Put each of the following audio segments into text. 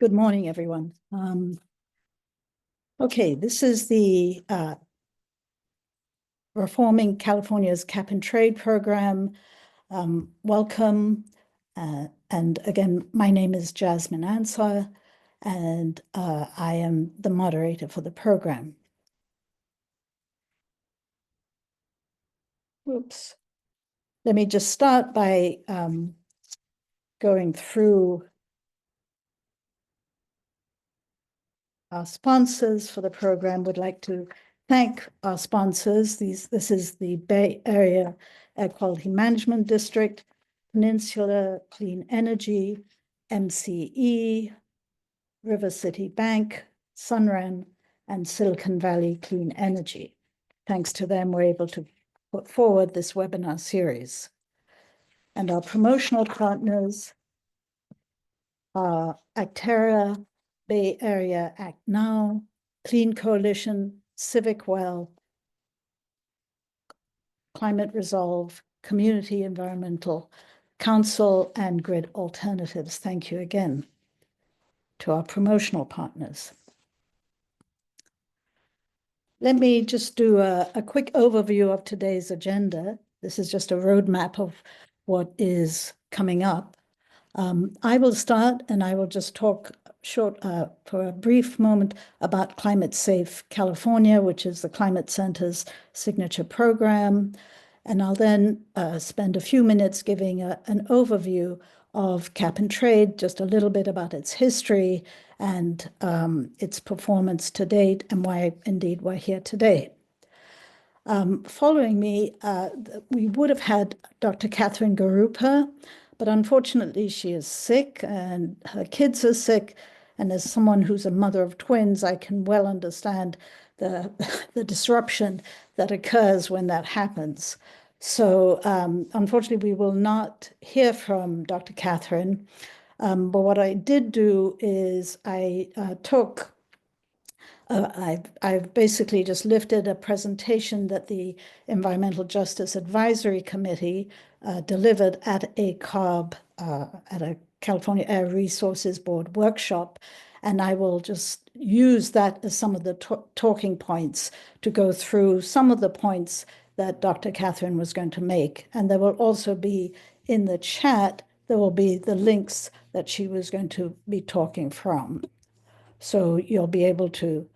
Good morning, everyone. Okay, this is the Reforming California's Cap and Trade program. Welcome. And again, my name is Jasmine Ansar, and I am the moderator for the program. Oops. Let me just start by going through our sponsors for the program. Would like to thank our sponsors. This is the Bay Area Air Quality Management District, Peninsula Clean Energy, MCE, River City Bank, Sunrun, and Silicon Valley Clean Energy. Thanks to them, we're able to put forward this webinar series. And our promotional partners are Actera, Bay Area Act Now, Clean Coalition, Civic Well, Climate Resolve, Community Environmental Council, and Grid Alternatives. Thank you again to our promotional partners. Let me just do a quick overview of today's agenda. This is just a roadmap of what is coming up. I will start and I will just talk for a brief moment about Climate Safe California, which is the Climate Center's signature program. And I'll then spend a few minutes giving an overview of Cap and Trade, just a little bit about its history and its performance to date and why indeed we're here today. Following me, we would have had Dr. Catherine Garupa, but unfortunately she is sick and her kids are sick. And as someone who's a mother of twins, I can well understand the disruption that occurs when that happens. So unfortunately, we will not hear from Dr. Catherine. But what I did do is I've basically just lifted a presentation that the Environmental Justice Advisory Committee delivered at a CARB, at a California Air Resources Board workshop. And I will just use that as some of the talking points to go through some of the points that Dr. Catherine was going to make. And there will also be in the chat, there will be the links that she was going to be talking from. So you'll be able to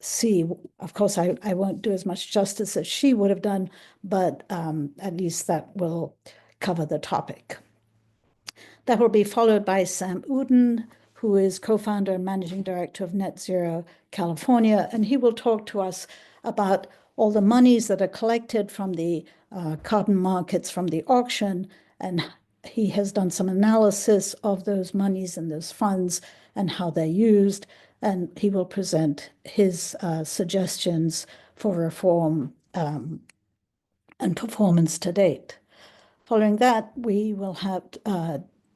see. Of course, I won't do as much justice as she would have done, but at least that will cover the topic. That will be followed by Sam Uden, who is co-founder and managing director of Net Zero California, and he will talk to us about all the monies that are collected from the carbon markets from the auction, and he has done some analysis of those monies and those funds and how they're used, and he will present his suggestions for reform and performance to date. Following that, we will have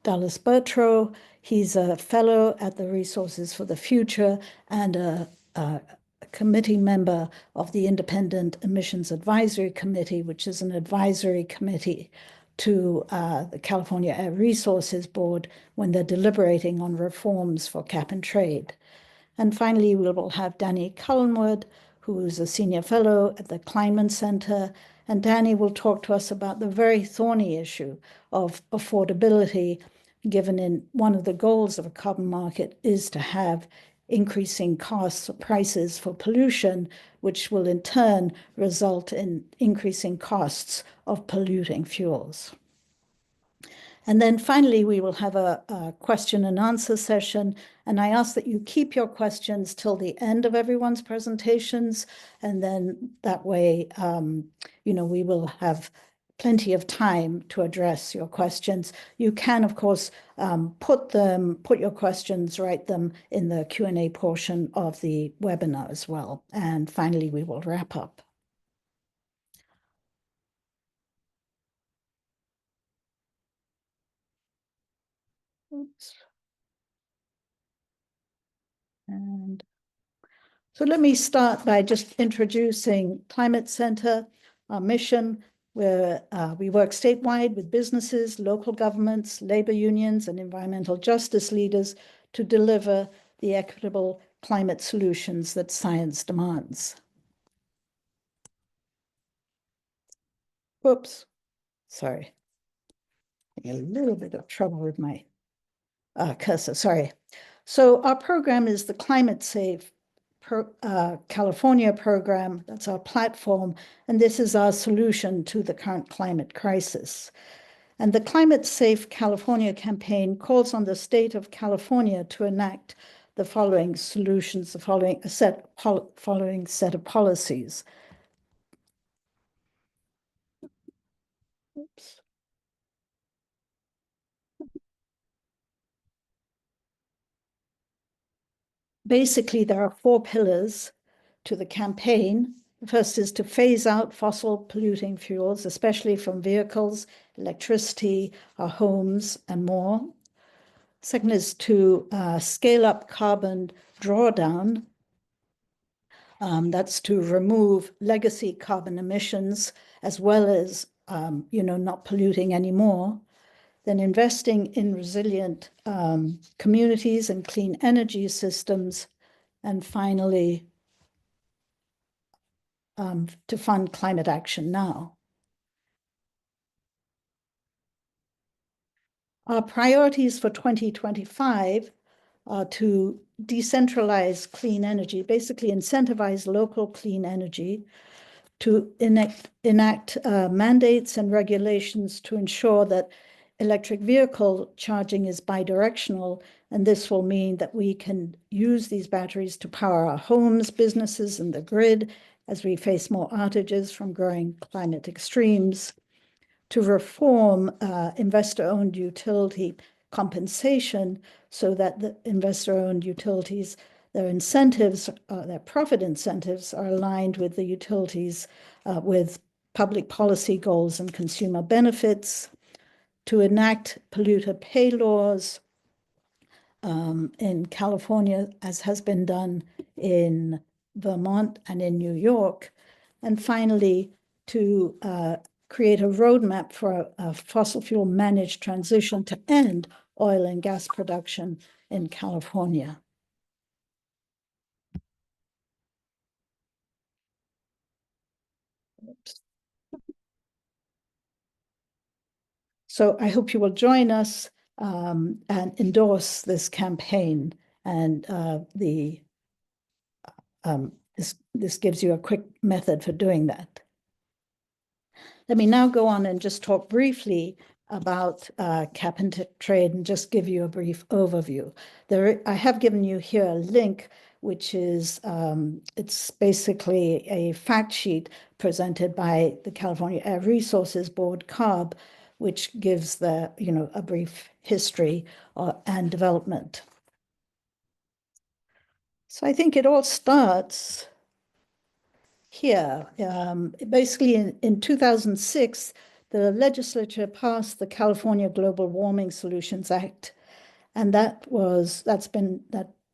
Dallas Bertro. He's a fellow at the Resources for the Future and a committee member of the Independent Emissions Advisory Committee, which is an advisory committee to the California Air Resources Board when they're deliberating on reforms for cap and trade. And finally, we will have Danny Cullenwood, who is a senior fellow at the Kleinman Center. And Danny will talk to us about the very thorny issue of affordability, given in one of the goals of a carbon market is to have increasing costs or prices for pollution, which will in turn result in increasing costs of polluting fuels. And then finally, we will have a question and answer session. And I ask that you keep your questions till the end of everyone's presentations. And then that way, we will have plenty of time to address your questions. You can, of course, put your questions, write them in the Q&A portion of the webinar as well. And finally, we will wrap up. Oops. And so let me start by just introducing Climate Center, our mission, where we work statewide with businesses, local governments, labor unions, and environmental justice leaders to deliver the equitable climate solutions that science demands. Whoops, sorry. Having a little bit of trouble with my cursor, sorry. So our program is the Climate Safe California program. That's our platform, and this is our solution to the current climate crisis. And the Climate Safe California campaign calls on the state of California to enact the following solutions, the following set of policies. Oops. Basically, there are 4 pillars to the campaign. The first is to phase out fossil polluting fuels, especially from vehicles, electricity, our homes, and more. Second is to scale up carbon drawdown. That's to remove legacy carbon emissions, as well as not polluting anymore. Then investing in resilient communities and clean energy systems. And finally, to fund climate action now. Our priorities for 2025 are to decentralize clean energy, basically incentivize local clean energy, to enact mandates and regulations to ensure that electric vehicle charging is bidirectional, and this will mean that we can use these batteries to power our homes, businesses, and the grid as we face more outages from growing climate extremes, to reform investor-owned utility compensation so that the investor-owned utilities, their incentives, their profit incentives are aligned with the utilities with public policy goals and consumer benefits, to enact polluter pay laws in California, as has been done in Vermont and in New York, and finally, to create a roadmap for a fossil fuel managed transition to end oil and gas production in California. So I hope you will join us and endorse this campaign. And this gives you a quick method for doing that. Let me now go on and just talk briefly about cap and trade and just give you a brief overview. I have given you here a link, which is, it's basically a fact sheet presented by the California Air Resources Board, CARB, which gives a brief history and development. So I think it all starts here. Basically, in 2006, the legislature passed the California Global Warming Solutions Act, and that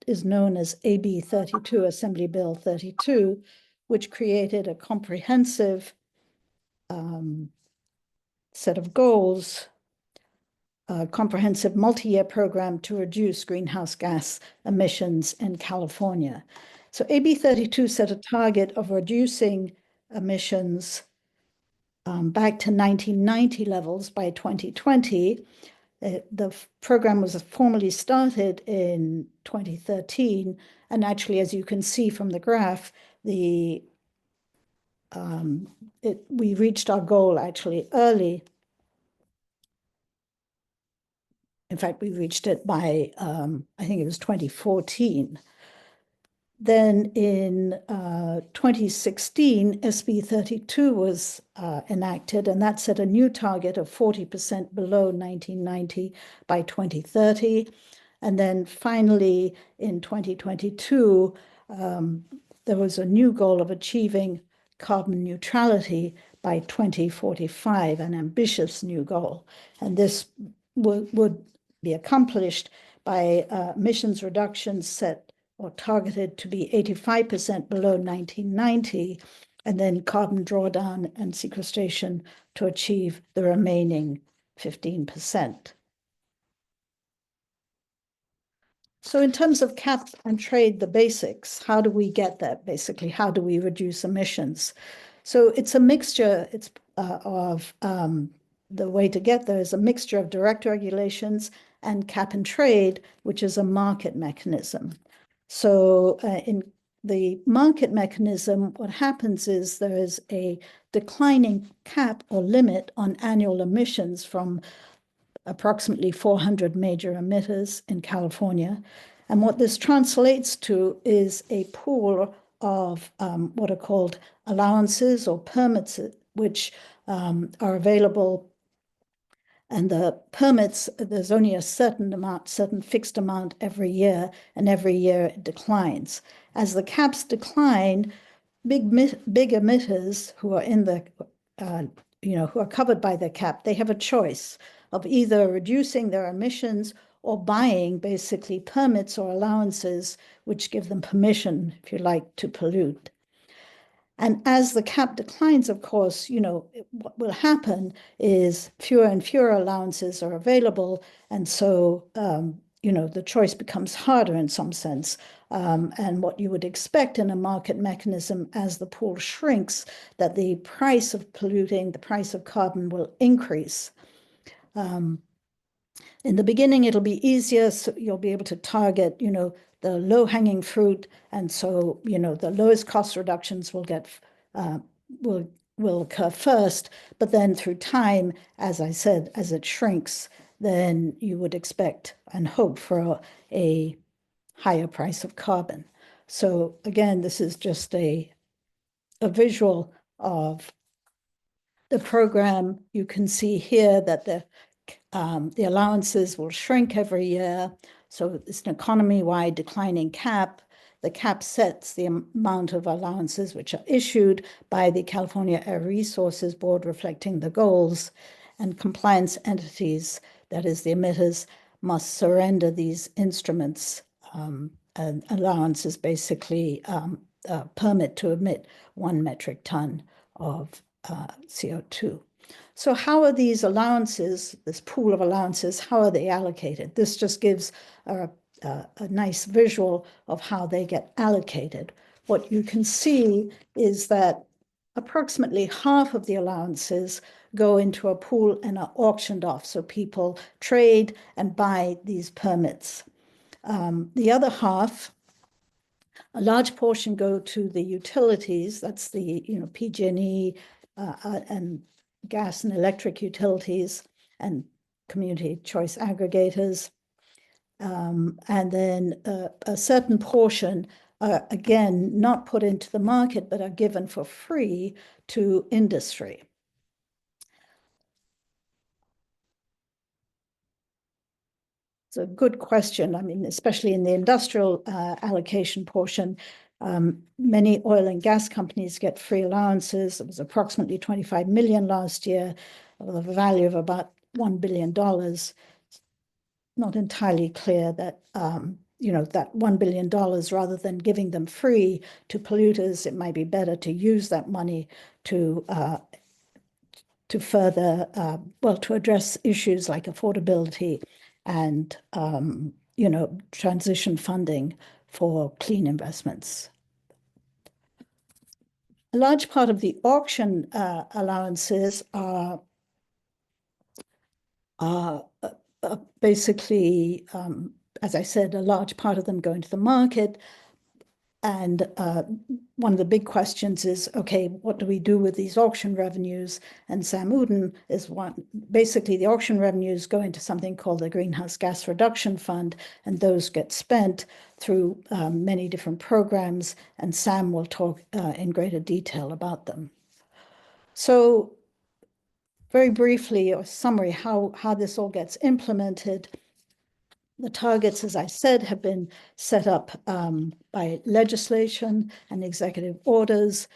is known as AB 32, Assembly Bill 32, which created a comprehensive set of goals, a comprehensive multi-year program to reduce greenhouse gas emissions in California. So AB 32 set a target of reducing emissions back to 1990 levels by 2020. The program was formally started in 2013, and actually, as you can see from the graph, we reached our goal actually early. In fact, we reached it by, I think it was 2014. Then in 2016, SB 32 was enacted, and that set a new target of 40% below 1990 by 2030. And then finally, in 2022, there was a new goal of achieving carbon neutrality by 2045, an ambitious new goal. And this would be accomplished by emissions reductions set or targeted to be 85% below 1990, and then carbon drawdown and sequestration to achieve the remaining 15%. So in terms of cap and trade, the basics, how do we get that basically? How do we reduce emissions? So it's a mixture, it's of the way to get there is a mixture of direct regulations and cap and trade, which is a market mechanism. So in the market mechanism, what happens is there is a declining cap or limit on annual emissions from approximately 400 major emitters in California. And what this translates to is a pool of what are called allowances or permits, which are available. And the permits, there's only a certain amount, certain fixed amount every year, and every year it declines. As the caps decline, big emitters who are in the who are covered by the cap, they have a choice of either reducing their emissions or buying basically permits or allowances which give them permission, if you like, to pollute. And as the cap declines, of course, what will happen is fewer and fewer allowances are available. And so, the choice becomes harder in some sense. And what you would expect in a market mechanism as the pool shrinks, that the price of polluting, the price of carbon will increase. In the beginning, it'll be easier. So you'll be able to target, the low-hanging fruit. And so, the lowest cost reductions will get will occur first. But then through time, as I said, as it shrinks, then you would expect and hope for a higher price of carbon. So again, this is just a visual of the program. You can see here that the allowances will shrink every year. So it's an economy-wide declining cap. The cap sets the amount of allowances which are issued by the California Air Resources Board, reflecting the goals, and compliance entities, that is the emitters, must surrender these instruments. And allowances basically a permit to emit 1 metric ton of CO2. So how are these allowances, this pool of allowances, how are they allocated? This just gives a nice visual of how they get allocated. What you can see is that approximately half of the allowances go into a pool and are auctioned off. So people trade and buy these permits. The other half, a large portion, go to the utilities. That's the PG&E and gas and electric utilities and community choice aggregators. And then a certain portion are, again, not put into the market, but are given for free to industry. It's a good question. I mean, especially in the industrial allocation portion, many oil and gas companies get free allowances. It was approximately 25 million last year, with a value of about $1 billion. Not entirely clear that, that $1 billion, rather than giving them free to polluters, it might be better to use that money to further, to address issues like affordability and, transition funding for clean investments. A large part of the auction allowances are basically, as I said, a large part of them go into the market. And one of the big questions is, okay, what do we do with these auction revenues? And Sam Uden is one. Basically, the auction revenues go into something called the Greenhouse Gas Reduction Fund, and those get spent through many different programs, and Sam will talk in greater detail about them. So very briefly, or summary, how this all gets implemented. The targets, as I said, have been set up by legislation and executive orders.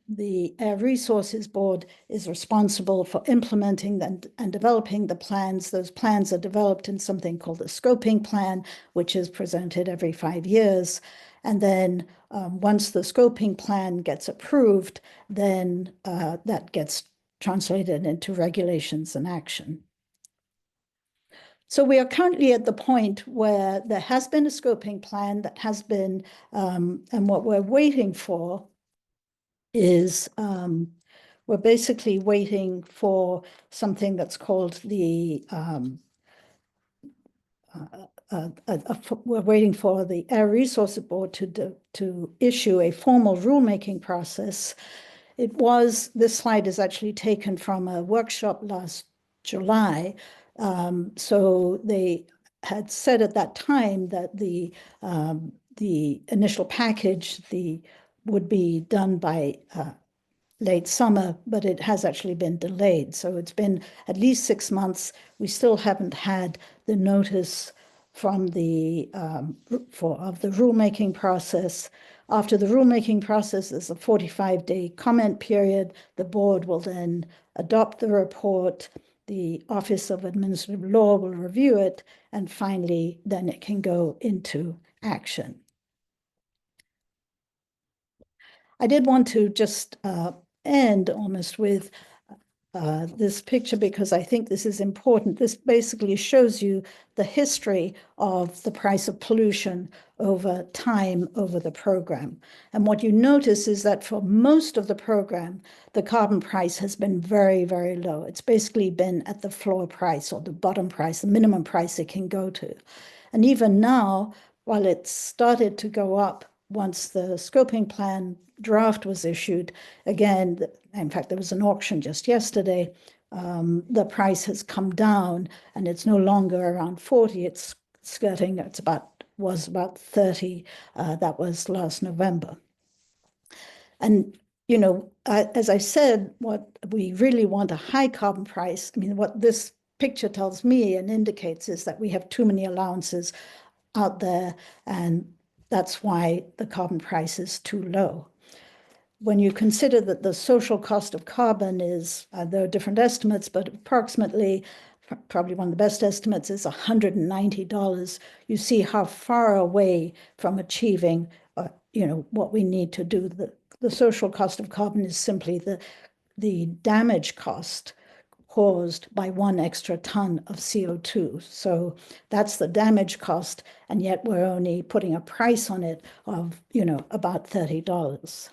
The Air Resources Board is responsible for implementing and developing the plans. Those plans are developed in something called a scoping plan, which is presented every 5 years. And then once the scoping plan gets approved, then that gets translated into regulations and action. So we are currently at the point where there has been a scoping plan that has been, and what we're waiting for is we're basically waiting for something that's called the we're waiting for the Air Resources Board to issue a formal rulemaking process. This slide is actually taken from a workshop last July. So they had said at that time that the initial package would be done by late summer, but it has actually been delayed. So it's been at least 6 months. We still haven't had the notice from the of the rulemaking process. After the rulemaking process, there's a 45-day comment period. The board will then adopt the report. The Office of Administrative Law will review it, and finally, then it can go into action. I did want to just end almost with this picture because I think this is important. This basically shows you the history of the price of pollution over time over the program. And what you notice is that for most of the program, the carbon price has been very, very low. It's basically been at the floor price or the bottom price, the minimum price it can go to. And even now, while it started to go up once the scoping plan draft was issued, again, in fact, there was an auction just yesterday, the price has come down and it's no longer around 40, it's skirting, was about 30, that was last November. And, you know, as I said, what we really want a high carbon price. I mean, what this picture tells me and indicates is that we have too many allowances out there, and that's why the carbon price is too low. When you consider that the social cost of carbon is, there are different estimates, but approximately, probably one of the best estimates is $190, you see how far away from achieving, what we need to do. The social cost of carbon is simply the damage cost caused by 1 extra ton of CO2. So that's the damage cost, and yet we're only putting a price on it of, about $30.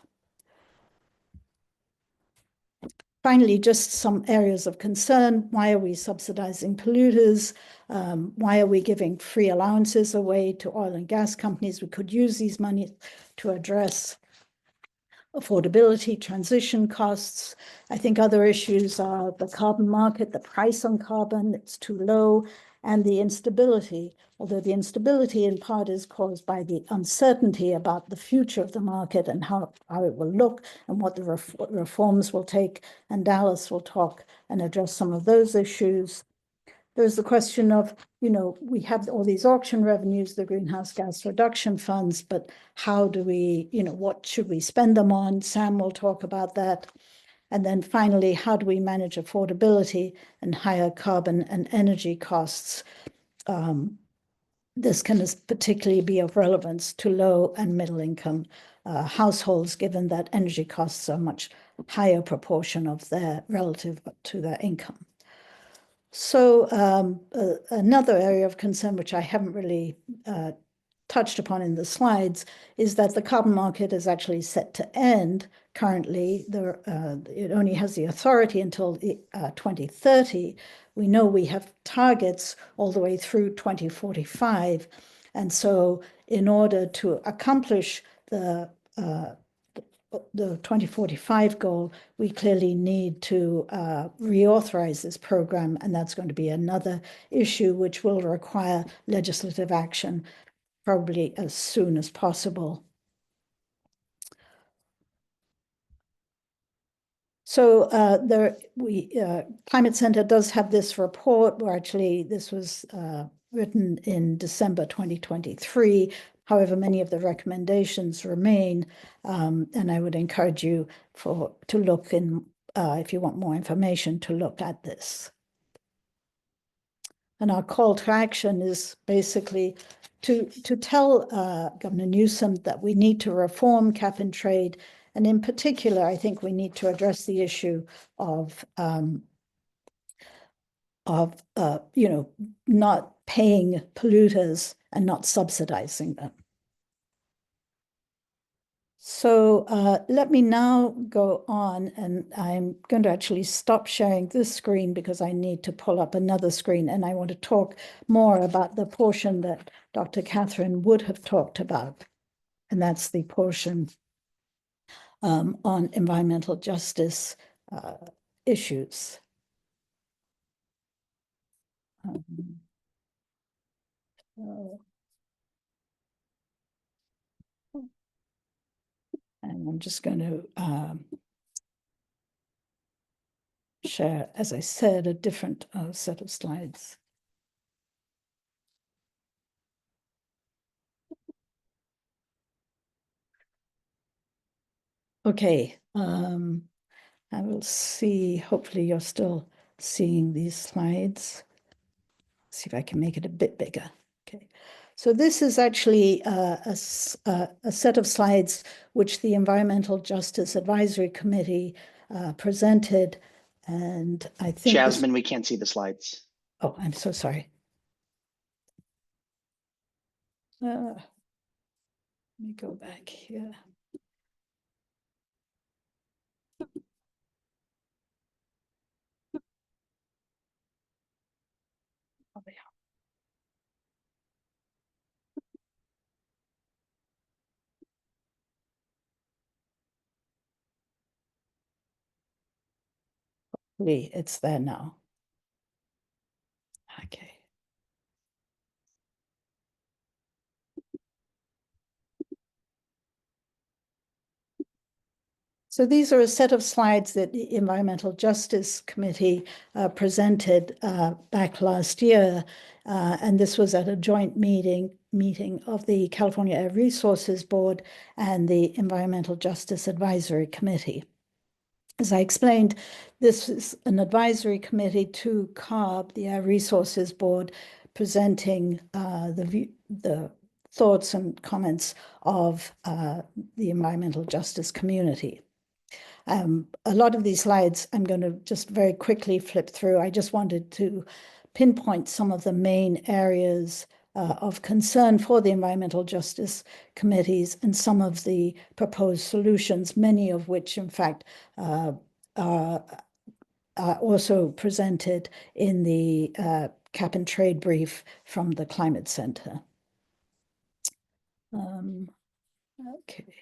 Finally, just some areas of concern. Why are we subsidizing polluters? Why are we giving free allowances away to oil and gas companies? We could use these money to address affordability, transition costs. I think other issues are the carbon market, the price on carbon, it's too low, and the instability, although the instability in part is caused by the uncertainty about the future of the market and how it will look and what the reforms will take. And Dallas will talk and address some of those issues. There's the question of, we have all these auction revenues, the greenhouse gas reduction funds, but how do we, what should we spend them on? Sam will talk about that. And then finally, how do we manage affordability and higher carbon and energy costs? This can particularly be of relevance to low and middle income households, given that energy costs are a much higher proportion of their relative to their income. So another area of concern, which I haven't really touched upon in the slides, is that the carbon market is actually set to end currently. It only has the authority until 2030. We know we have targets all the way through 2045. And so in order to accomplish the 2045 goal, we clearly need to reauthorize this program, and that's going to be another issue which will require legislative action probably as soon as possible. So Climate Center does have this report, where actually this was written in December 2023. However, many of the recommendations remain, and I would encourage you to look in, if you want more information, to look at this. And our call to action is basically to tell Governor Newsom that we need to reform cap and trade. And in particular, I think we need to address the issue of of not paying polluters and not subsidizing them. So let me now go on, and I'm going to actually stop sharing this screen because I need to pull up another screen, and I want to talk more about the portion that Dr. Catherine would have talked about, and that's the portion on environmental justice issues. And I'm just going to share, as I said, a different set of slides. Okay, I will see, hopefully you're still seeing these slides. See if I can make it a bit bigger. Okay, so this is actually a set of slides which the Environmental Justice Advisory Committee presented, and I think Jasmine, we can't see the slides. Oh, I'm so sorry. Let me go back here. Oh, yeah. It's there now. Okay. So these are a set of slides that the Environmental Justice Committee presented back last year. And this was at a joint meeting of the California Air Resources Board and the Environmental Justice Advisory Committee. As I explained, this is an advisory committee to CARB, the Air Resources Board, presenting the thoughts and comments of the environmental justice community. A lot of these slides I'm going to just very quickly flip through. I just wanted to pinpoint some of the main areas of concern for the environmental justice committees and some of the proposed solutions, many of which, in fact, are also presented in the cap and trade brief from the Climate Center. Okay,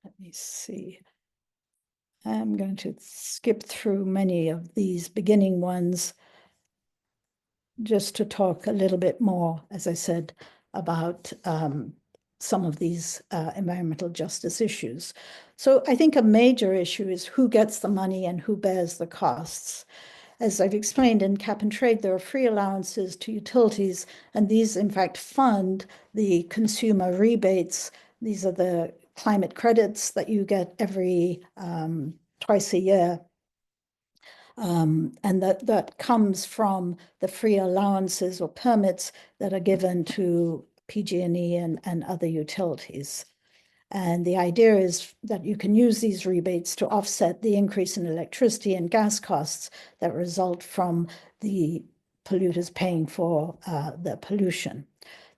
let me see. I'm going to skip through many of these beginning ones just to talk a little bit more, as I said, about some of these environmental justice issues. So I think a major issue is who gets the money and who bears the costs. As I've explained, in cap and trade, there are free allowances to utilities, and these, in fact, fund the consumer rebates. These are the climate credits that you get every twice a year. And that comes from the free allowances or permits that are given to PG&E and other utilities. And the idea is that you can use these rebates to offset the increase in electricity and gas costs that result from the polluters paying for the pollution.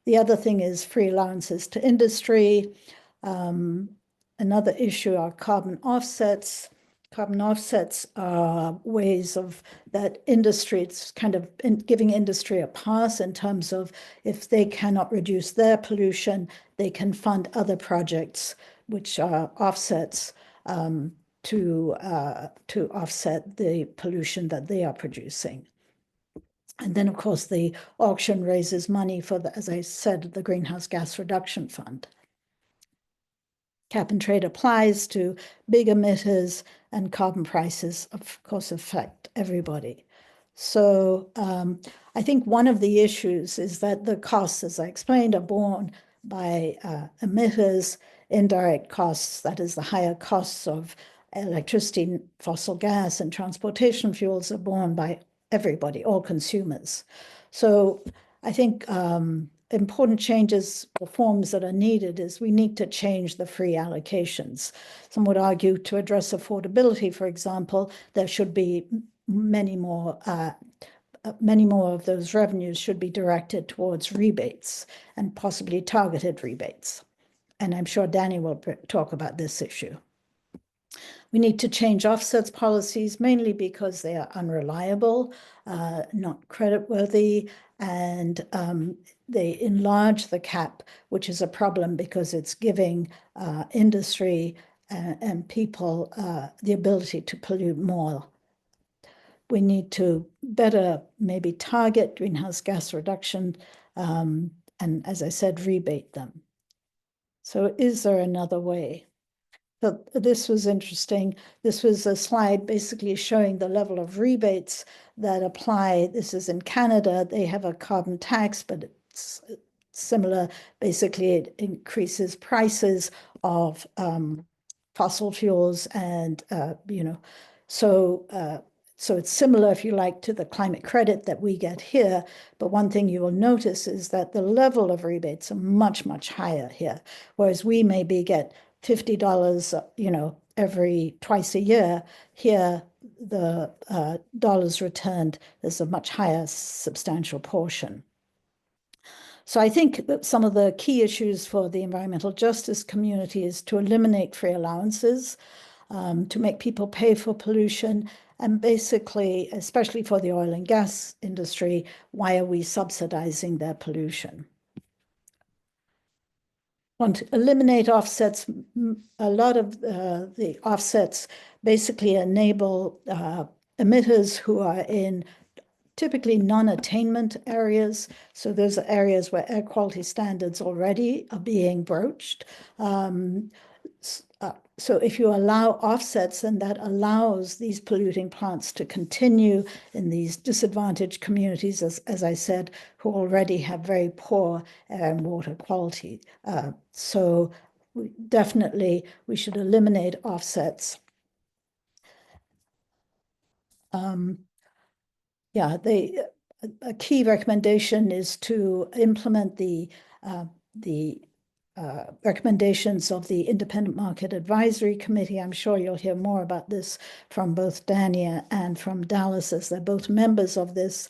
The other thing is free allowances to industry. Another issue are carbon offsets. Carbon offsets are ways of that industry, it's kind of giving industry a pass in terms of if they cannot reduce their pollution, they can fund other projects, which are offsets to offset the pollution that they are producing. And then, of course, the auction raises money for, as I said, the Greenhouse Gas Reduction Fund. Cap and trade applies to big emitters, and carbon prices, of course, affect everybody. So I think one of the issues is that the costs, as I explained, are borne by emitters, indirect costs, that is the higher costs of electricity, fossil gas, and transportation fuels are borne by everybody, all consumers. So I think important changes, reforms that are needed is we need to change the free allocations. Some would argue to address affordability, for example, there should be many more many more of those revenues should be directed towards rebates and possibly targeted rebates. And I'm sure Danny will talk about this issue. We need to change offsets policies, mainly because they are unreliable, not creditworthy, and they enlarge the cap, which is a problem because it's giving industry and people the ability to pollute more. We need to better maybe target greenhouse gas reduction and, as I said, rebate them. So is there another way? So this was interesting. This was a slide basically showing the level of rebates that apply. This is in Canada. They have a carbon tax, but it's similar. Basically, it increases prices of fossil fuels and, so it's similar, if you like, to the climate credit that we get here. But one thing you will notice is that the level of rebates are much, much higher here, whereas we maybe get $50, every twice a year. Here, the dollars returned is a much higher substantial portion. So I think that some of the key issues for the environmental justice community is to eliminate free allowances, to make people pay for pollution, and basically, especially for the oil and gas industry, why are we subsidizing their pollution? Want to eliminate offsets. A lot of the offsets basically enable emitters who are in typically non-attainment areas. So those are areas where air quality standards already are being broached. So if you allow offsets, then that allows these polluting plants to continue in these disadvantaged communities, as I said, who already have very poor air and water quality. So definitely we should eliminate offsets. Yeah, a key recommendation is to implement the recommendations of the Independent Market Advisory Committee. I'm sure you'll hear more about this from both Dania and from Dallas, as they're both members of this.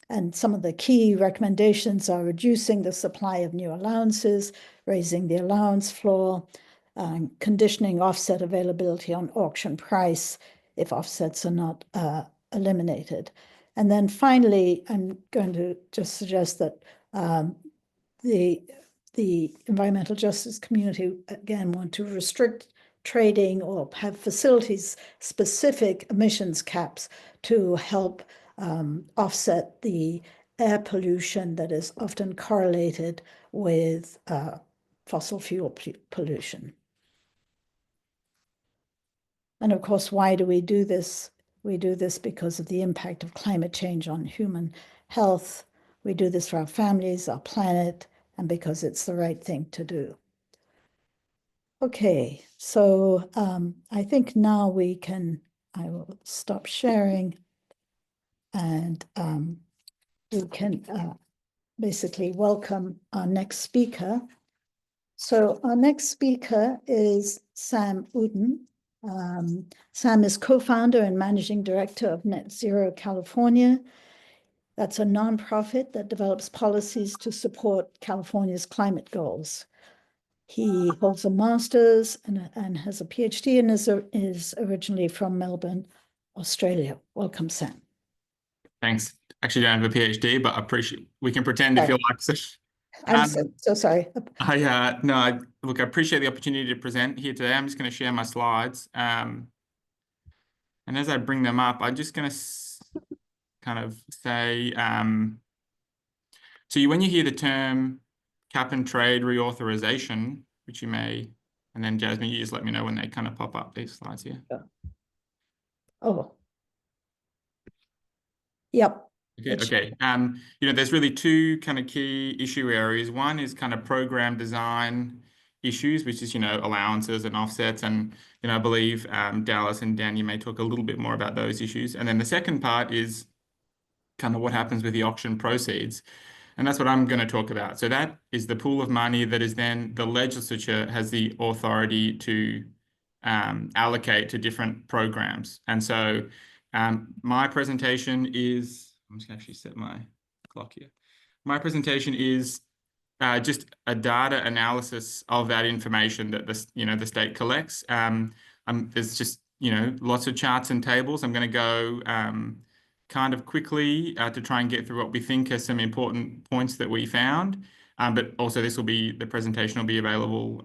And some of the key recommendations are reducing the supply of new allowances, raising the allowance floor, conditioning offset availability on auction price if offsets are not eliminated. And then finally, I'm going to just suggest that the environmental justice community, again, want to restrict trading or have facilities-specific emissions caps to help offset the air pollution that is often correlated with fossil fuel pollution. And of course, why do we do this? We do this because of the impact of climate change on human health. We do this for our families, our planet, and because it's the right thing to do. Okay, so I think now I will stop sharing and we can basically welcome our next speaker. So our next speaker is Sam Uden. Sam is co-founder and managing director of Net Zero California. That's a nonprofit that develops policies to support California's climate goals. He holds a master's and has a PhD and is originally from Melbourne, Australia. Welcome, Sam. Thanks. Actually, don't have a PhD, but we can pretend if you like. So, I'm so sorry. Look, I appreciate the opportunity to present here today. I'm just going to share my slides. And as I bring them up, I'm just going to kind of say, so when you hear the term cap and trade reauthorization, which you may, and then Jasmine, you just let me know when they kind of pop up, these slides here. Yeah. Oh. Yep. Okay. There's really two kind of key issue areas. One is kind of program design issues, which is, allowances and offsets. And, I believe Dallas and Dan, you may talk a little bit more about those issues. And then the second part is kind of what happens with the auction proceeds. And that's what I'm going to talk about. So that is the pool of money that is then the legislature has the authority to allocate to different programs. And so my presentation is I'm just going to actually set my clock here. My presentation is just a data analysis of that information that the state collects. There's just lots of charts and tables. I'm going to go kind of quickly to try and get through what we think are some important points that we found. But also the presentation will be available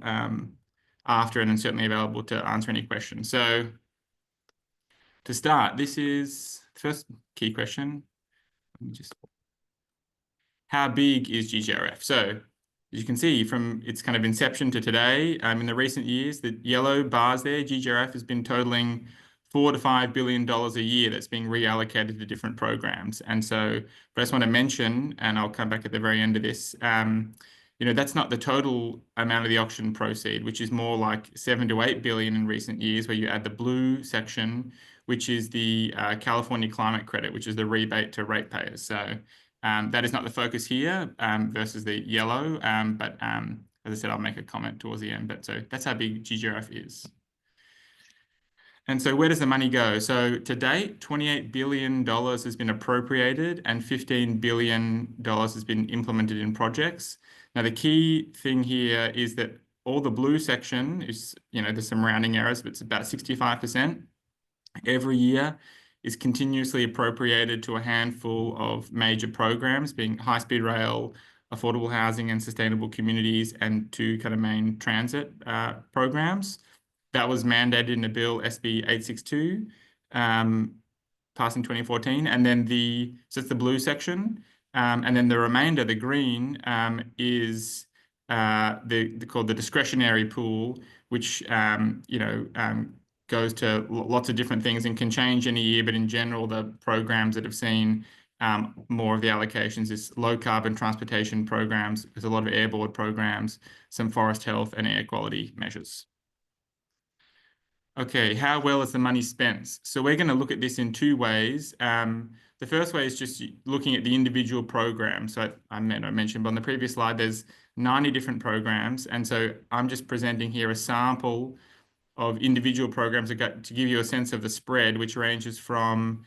after and certainly available to answer any questions. So to start, this is the first key question. Let me just, how big is GGRF? So as you can see from its kind of inception to today, in the recent years, the yellow bars there, GGRF has been totaling $4 to $5 billion a year that's being reallocated to different programs. And so I just want to mention, and I'll come back at the very end of this, that's not the total amount of the auction proceed, which is more like 7 to 8 billion in recent years, where you add the blue section, which is the California climate credit, which is the rebate to ratepayers. So that is not the focus here versus the yellow, but as I said, I'll make a comment towards the end. But so that's how big GGRF is. And so where does the money go? So to date, $28 billion has been appropriated and $15 billion has been implemented in projects. Now, the key thing here is that all the blue section is, there's some rounding errors, but it's about 65% every year is continuously appropriated to a handful of major programs, being high-speed rail, affordable housing and sustainable communities, and two kind of main transit programs. That was mandated in the bill SB 862, passed in 2014. And then so it's the blue section. And then the remainder, the green, is called the discretionary pool, which, goes to lots of different things and can change any year. But in general, the programs that have seen more of the allocations is low carbon transportation programs. There's a lot of airboard programs, some forest health and air quality measures. Okay, how well is the money spent? So we're going to look at this in two ways. The first way is just looking at the individual programs. So I mentioned, but on the previous slide, there's 90 different programs. And so I'm just presenting here a sample of individual programs to give you a sense of the spread, which ranges from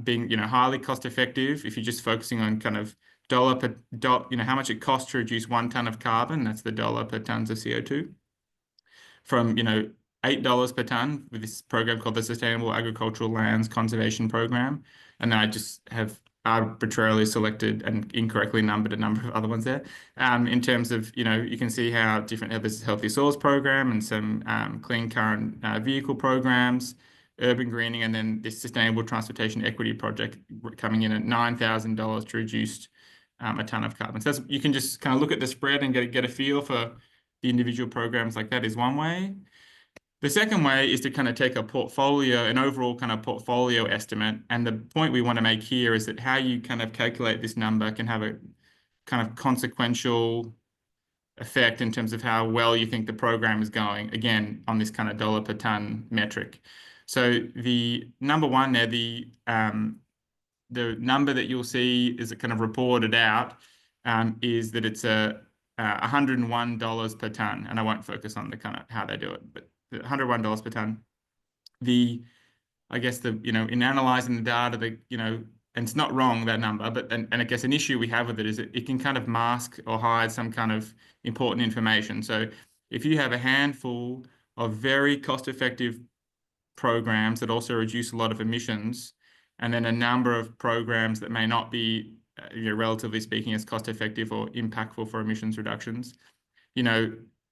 being highly cost effective, if you're just focusing on kind of dollar per how much it costs to reduce 1 ton of carbon, that's the dollar per tons of CO2, from $8 per ton with this program called the Sustainable Agricultural Lands Conservation Program. And then I just have arbitrarily selected and incorrectly numbered a number of other ones there. In terms of, you can see how different, this is Healthy Soils Program and some clean current vehicle programs, urban greening, and then this Sustainable Transportation Equity Project coming in at $9,000 to reduce a ton of carbon. So you can just kind of look at the spread and get a feel for the individual programs like that is one way. The second way is to kind of take an overall kind of portfolio estimate. And the point we want to make here is that how you kind of calculate this number can have a kind of consequential effect in terms of how well you think the program is going, again, on this kind of dollar per ton metric. So the number one there, the number that you'll see is kind of reported out is that it's $101 per ton. And I won't focus on the kind of how they do it, but $101 per ton. I guess in analyzing the data, and it's not wrong, that number, but and I guess an issue we have with it is that it can kind of mask or hide some kind of important information. So if you have a handful of very cost-effective programs that also reduce a lot of emissions, and then a number of programs that may not be, relatively speaking, as cost-effective or impactful for emissions reductions,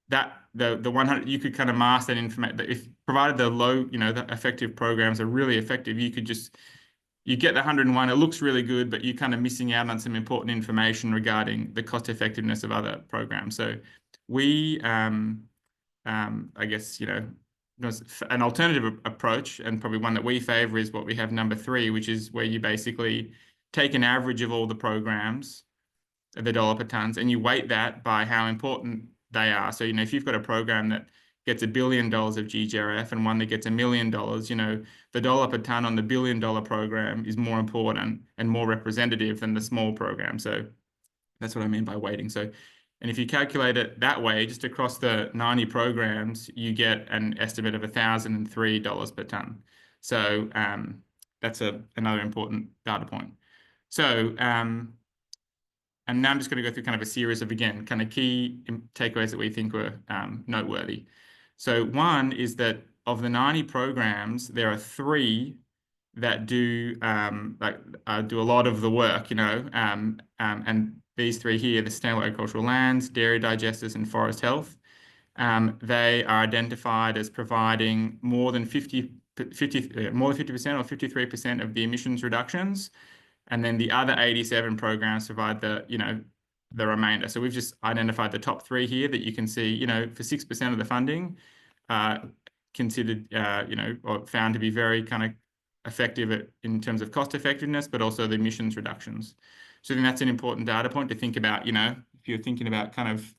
that the 100, you could kind of mask that information. If provided the low, the effective programs are really effective, you get the 101. It looks really good, but you're kind of missing out on some important information regarding the cost effectiveness of other programs. So we, I guess, an alternative approach, and probably one that we favor, is what we have number 3, which is where you basically take an average of all the programs, the dollar per tons, and you weight that by how important they are. So, if you've got a program that gets $1 billion of GGRF and one that gets $1 million, the dollar per ton on the $1 billion program is more important and more representative than the small program. So that's what I mean by weighting. So, and if you calculate it that way, just across the 90 programs, you get an estimate of $1,003 per ton. So that's another important data point. So, and now I'm just going to go through kind of a series of, again, kind of key takeaways that we think were noteworthy. So one is that of the 90 programs, there are 3 that do do a lot of the work, and these 3 here, the sustainable agricultural lands, dairy digesters, and forest health, they are identified as providing more than 50% or 53% of the emissions reductions. And then the other 87 programs provide the remainder. So we've just identified the top 3 here that you can see, for 6% of the funding, considered, or found to be very kind of effective in terms of cost effectiveness, but also the emissions reductions. So I think that's an important data point to think about, if you're thinking about kind of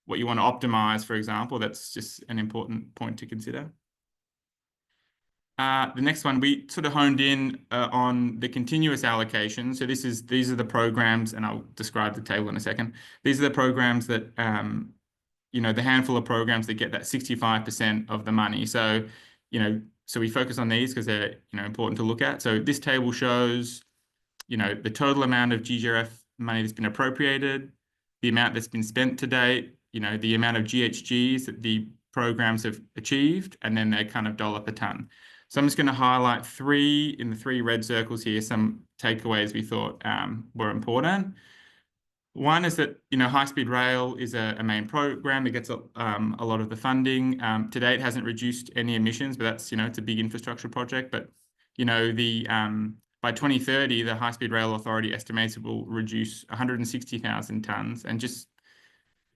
what you want to optimize, for example, that's just an important point to consider. The next one, we sort of honed in on the continuous allocation. So these are the programs, and I'll describe the table in a second. These are the programs that, the handful of programs that get that 65% of the money. So, so we focus on these because they're, important to look at. So this table shows, the total amount of GGRF money that's been appropriated, the amount that's been spent to date, the amount of GHGs that the programs have achieved, and then their kind of dollar per ton. So I'm just going to highlight 3 in the 3 red circles here, some takeaways we thought were important. One is that, high-speed rail is a main program that gets a lot of the funding. To date, hasn't reduced any emissions, but that's, it's a big infrastructure project. But, by 2030, the High-Speed Rail Authority estimates it will reduce 160,000 tonnes. And just,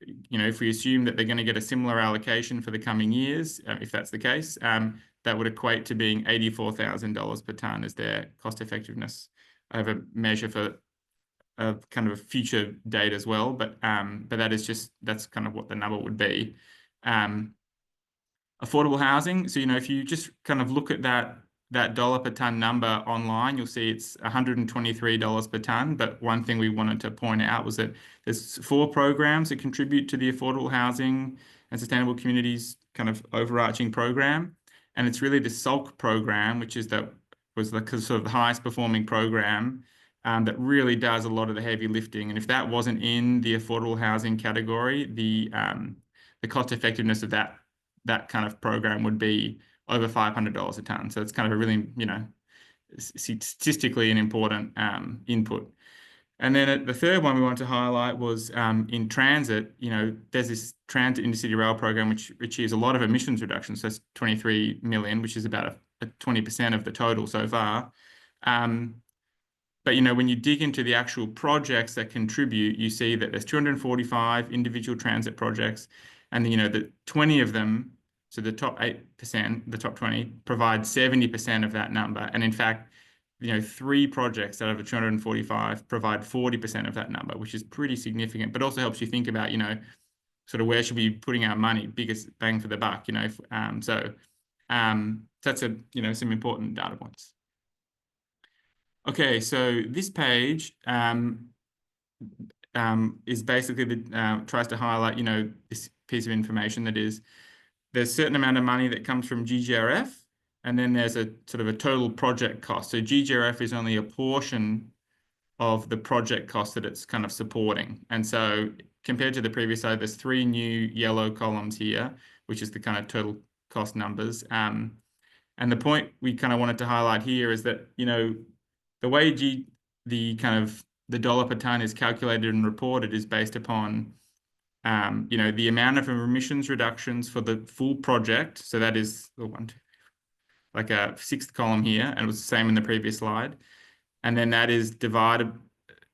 if we assume that they're going to get a similar allocation for the coming years, if that's the case, that would equate to being $84,000 per tonne as their cost effectiveness. I have a measure for kind of a future date as well, but that's kind of what the number would be. Affordable housing. So, if you just kind of look at that dollar per tonne number online, you'll see it's $123 per tonne. But one thing we wanted to point out was that there's 4 programs that contribute to the affordable housing and sustainable communities kind of overarching program. And it's really the SALC program, which was the sort of the highest performing program that really does a lot of the heavy lifting. And if that wasn't in the affordable housing category, the cost effectiveness of that kind of program would be over $500 a tonne. So it's kind of a really, statistically an important input. And then the third one we wanted to highlight was in transit. There's this transit intercity rail program which achieves a lot of emissions reductions. So that's 23 million, which is about a 20% of the total so far. But, when you dig into the actual projects that contribute, you see that there's 245 individual transit projects, and the 20 of them, so the top 8%, the top 20, provide 70% of that number. And in fact, 3 projects out of the 245 provide 40% of that number, which is pretty significant, but also helps you think about, sort of where should we be putting our money, biggest bang for the buck, so that's some important data points. Okay, so this page is basically tries to highlight, this piece of information that is, there's a certain amount of money that comes from GGRF, and then there's a sort of a total project cost. So GGRF is only a portion of the project cost that it's kind of supporting. And so compared to the previous slide, there's 3 new yellow columns here, which is the kind of total cost numbers. And the point we kind of wanted to highlight here is that, the way the dollar per tonne is calculated and reported is based upon, the amount of emissions reductions for the full project. So that is the one, like a 6th column here, and it was the same in the previous slide. And then that is divided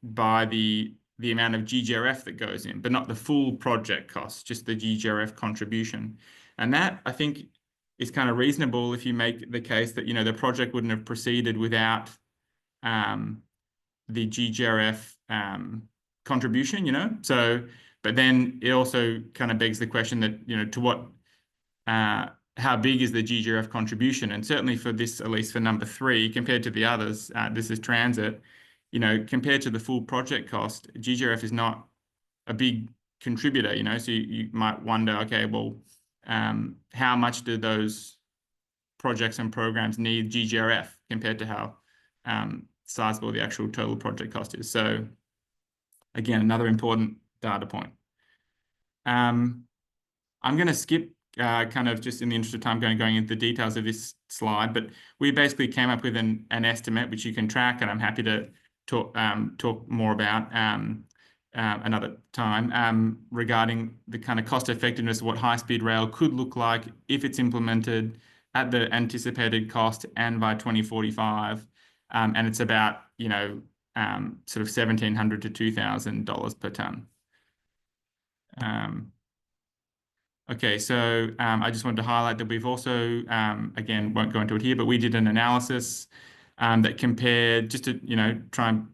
by the amount of GGRF that goes in, but not the full project cost, just the GGRF contribution. And that, I think, is kind of reasonable if you make the case that, the project wouldn't have proceeded without the GGRF contribution, So, but then it also kind of begs the question that, to what, how big is the GGRF contribution? And certainly for this, at least for number 3, compared to the others, this is transit, compared to the full project cost, GGRF is not a big contributor, So you might wonder, okay, well, how much do those projects and programs need GGRF compared to how sizable the actual total project cost is. So again, another important data point. I'm going to skip kind of just in the interest of time going into the details of this slide, but we basically came up with an estimate which you can track, and I'm happy to talk more about another time regarding the kind of cost effectiveness of what high-speed rail could look like if it's implemented at the anticipated cost and by 2045. And it's about, sort of $1,700 to $2,000 per ton. Okay, so I just wanted to highlight that we've also, again, won't go into it here, but we did an analysis that compared just to, try and,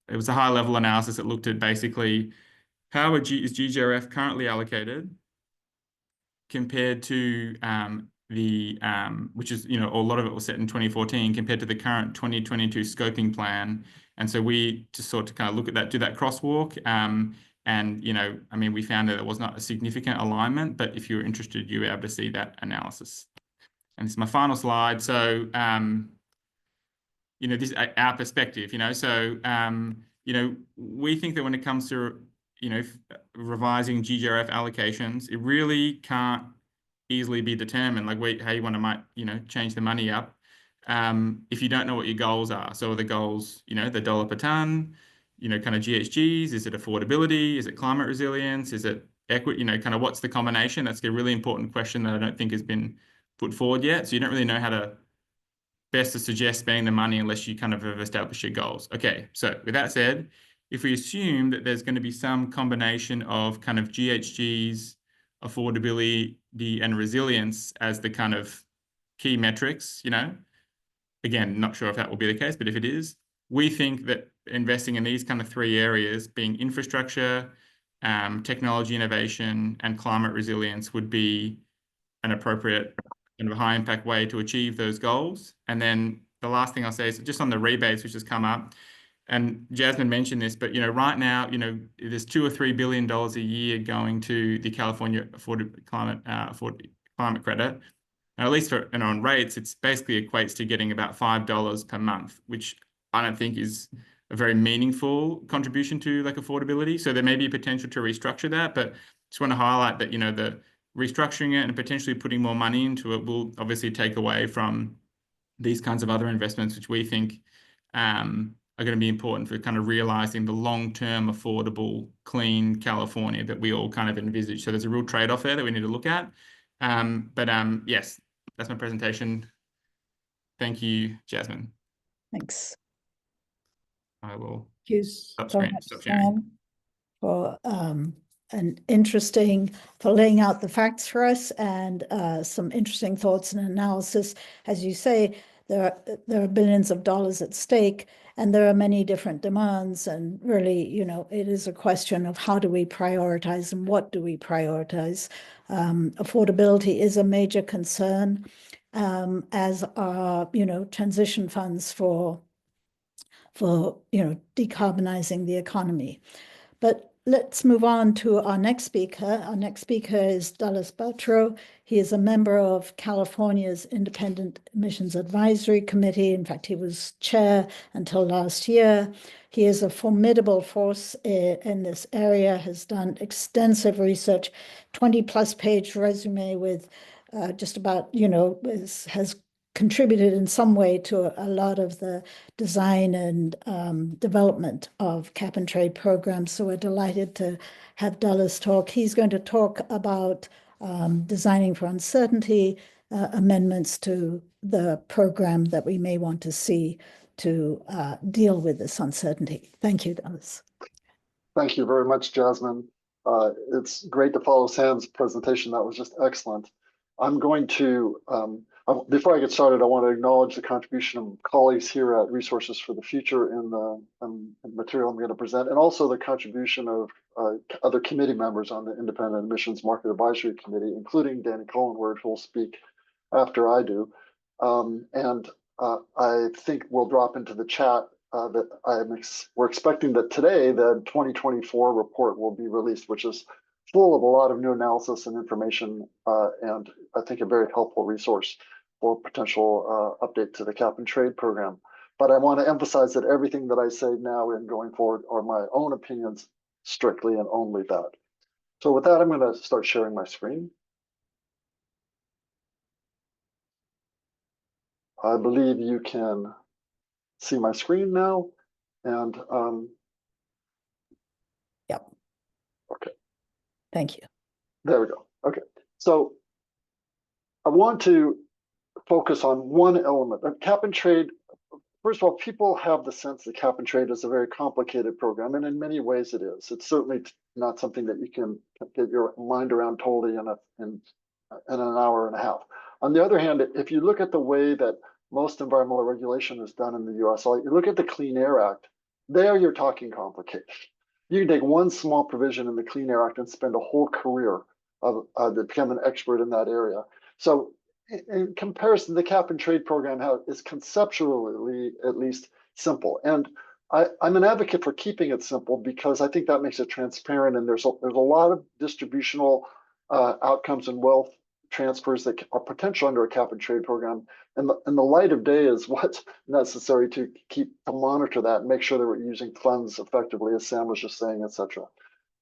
it was a high-level analysis that looked at basically how is GGRF currently allocated compared to which is, a lot of it was set in 2014 compared to the current 2022 scoping plan. And so we just sort of kind of look at that, do that crosswalk. And, we found that it was not a significant alignment, but if you're interested, you were able to see that analysis. And this is my final slide. So, this is our perspective, so, we think that when it comes to, revising GGRF allocations, it really can't easily be determined, like how you want to change the money up if you don't know what your goals are. So are the goals, the dollar per ton, kind of GHGs, is it affordability, is it climate resilience, is it equity, kind of what's the combination? That's a really important question that I don't think has been put forward yet. So you don't really know how to best to suggest spending the money unless you kind of have established your goals. Okay, so with that said, if we assume that there's going to be some combination of kind of GHGs, affordability, and resilience as the kind of key metrics, again, not sure if that will be the case, but if it is, we think that investing in these kind of three areas, being infrastructure, technology innovation, and climate resilience, would be an appropriate kind of high impact way to achieve those goals. And then the last thing I'll say is just on the rebates, which has come up, and Jasmine mentioned this, but right now, there's $2 or $3 billion a year going to the California climate credit. And at least on rates, it's basically equates to getting about $5 per month, which I don't think is a very meaningful contribution to like affordability. So there may be a potential to restructure that, but just want to highlight that, the restructuring it and potentially putting more money into it will obviously take away from these kinds of other investments, which we think are going to be important for kind of realizing the long-term affordable, clean California that we all kind of envisage. So there's a real trade-off there that we need to look at. Yes, that's my presentation. Thank you, Jasmine. Thanks. I will Stop sharing. For for laying out the facts for us and some interesting thoughts and analysis. As you say, there are billions of dollars at stake, and there are many different demands. And really, it is a question of how do we prioritize and what do we prioritize. Affordability is a major concern, as are, transition funds for decarbonizing the economy. But let's move on to our next speaker. Our next speaker is Dallas Butro. He is a member of California's Independent Emissions Advisory Committee. In fact, he was chair until last year. He is a formidable force in this area, has done extensive research, 20-plus page resume with just about, has contributed in some way to a lot of the design and development of cap and trade programs. So we're delighted to have Dallas talk. He's going to talk about designing for uncertainty, amendments to the program that we may want to see to deal with this uncertainty. Thank you, Dallas. Thank you very much, Jasmine. It's great to follow Sam's presentation. That was just excellent. I'm going to before I get started, I want to acknowledge the contribution of colleagues here at Resources for the Future in the material I'm going to present, and also the contribution of other committee members on the Independent Emissions Market Advisory Committee, including Danny Cullenward, who will speak after I do. I think we'll drop into the chat that we're expecting that today the 2024 report will be released, which is full of a lot of new analysis and information, and I think a very helpful resource for potential update to the cap and trade program. But I want to emphasize that everything that I say now and going forward are my own opinions strictly and only that. So with that, I'm going to start sharing my screen. I believe you can see my screen now. And Yep. okay, Thank you. there we go. Okay, so I want to focus on one element of cap and trade. First of all, people have the sense that cap and trade is a very complicated program, and in many ways it is. It's certainly not something that you can get your mind around totally in an hour and a half. On the other hand, if you look at the way that most environmental regulation is done in the US, you look at the Clean Air Act, there you're talking complicated. You can take one small provision in the Clean Air Act and spend a whole career to become an expert in that area. So in comparison, the cap and trade program is conceptually at least simple. And I'm an advocate for keeping it simple because I think that makes it transparent, and there's a lot of distributional outcomes and wealth transfers that are potential under a cap and trade program. And the light of day is what's necessary to monitor that and make sure that we're using funds effectively, as Sam was just saying, et cetera.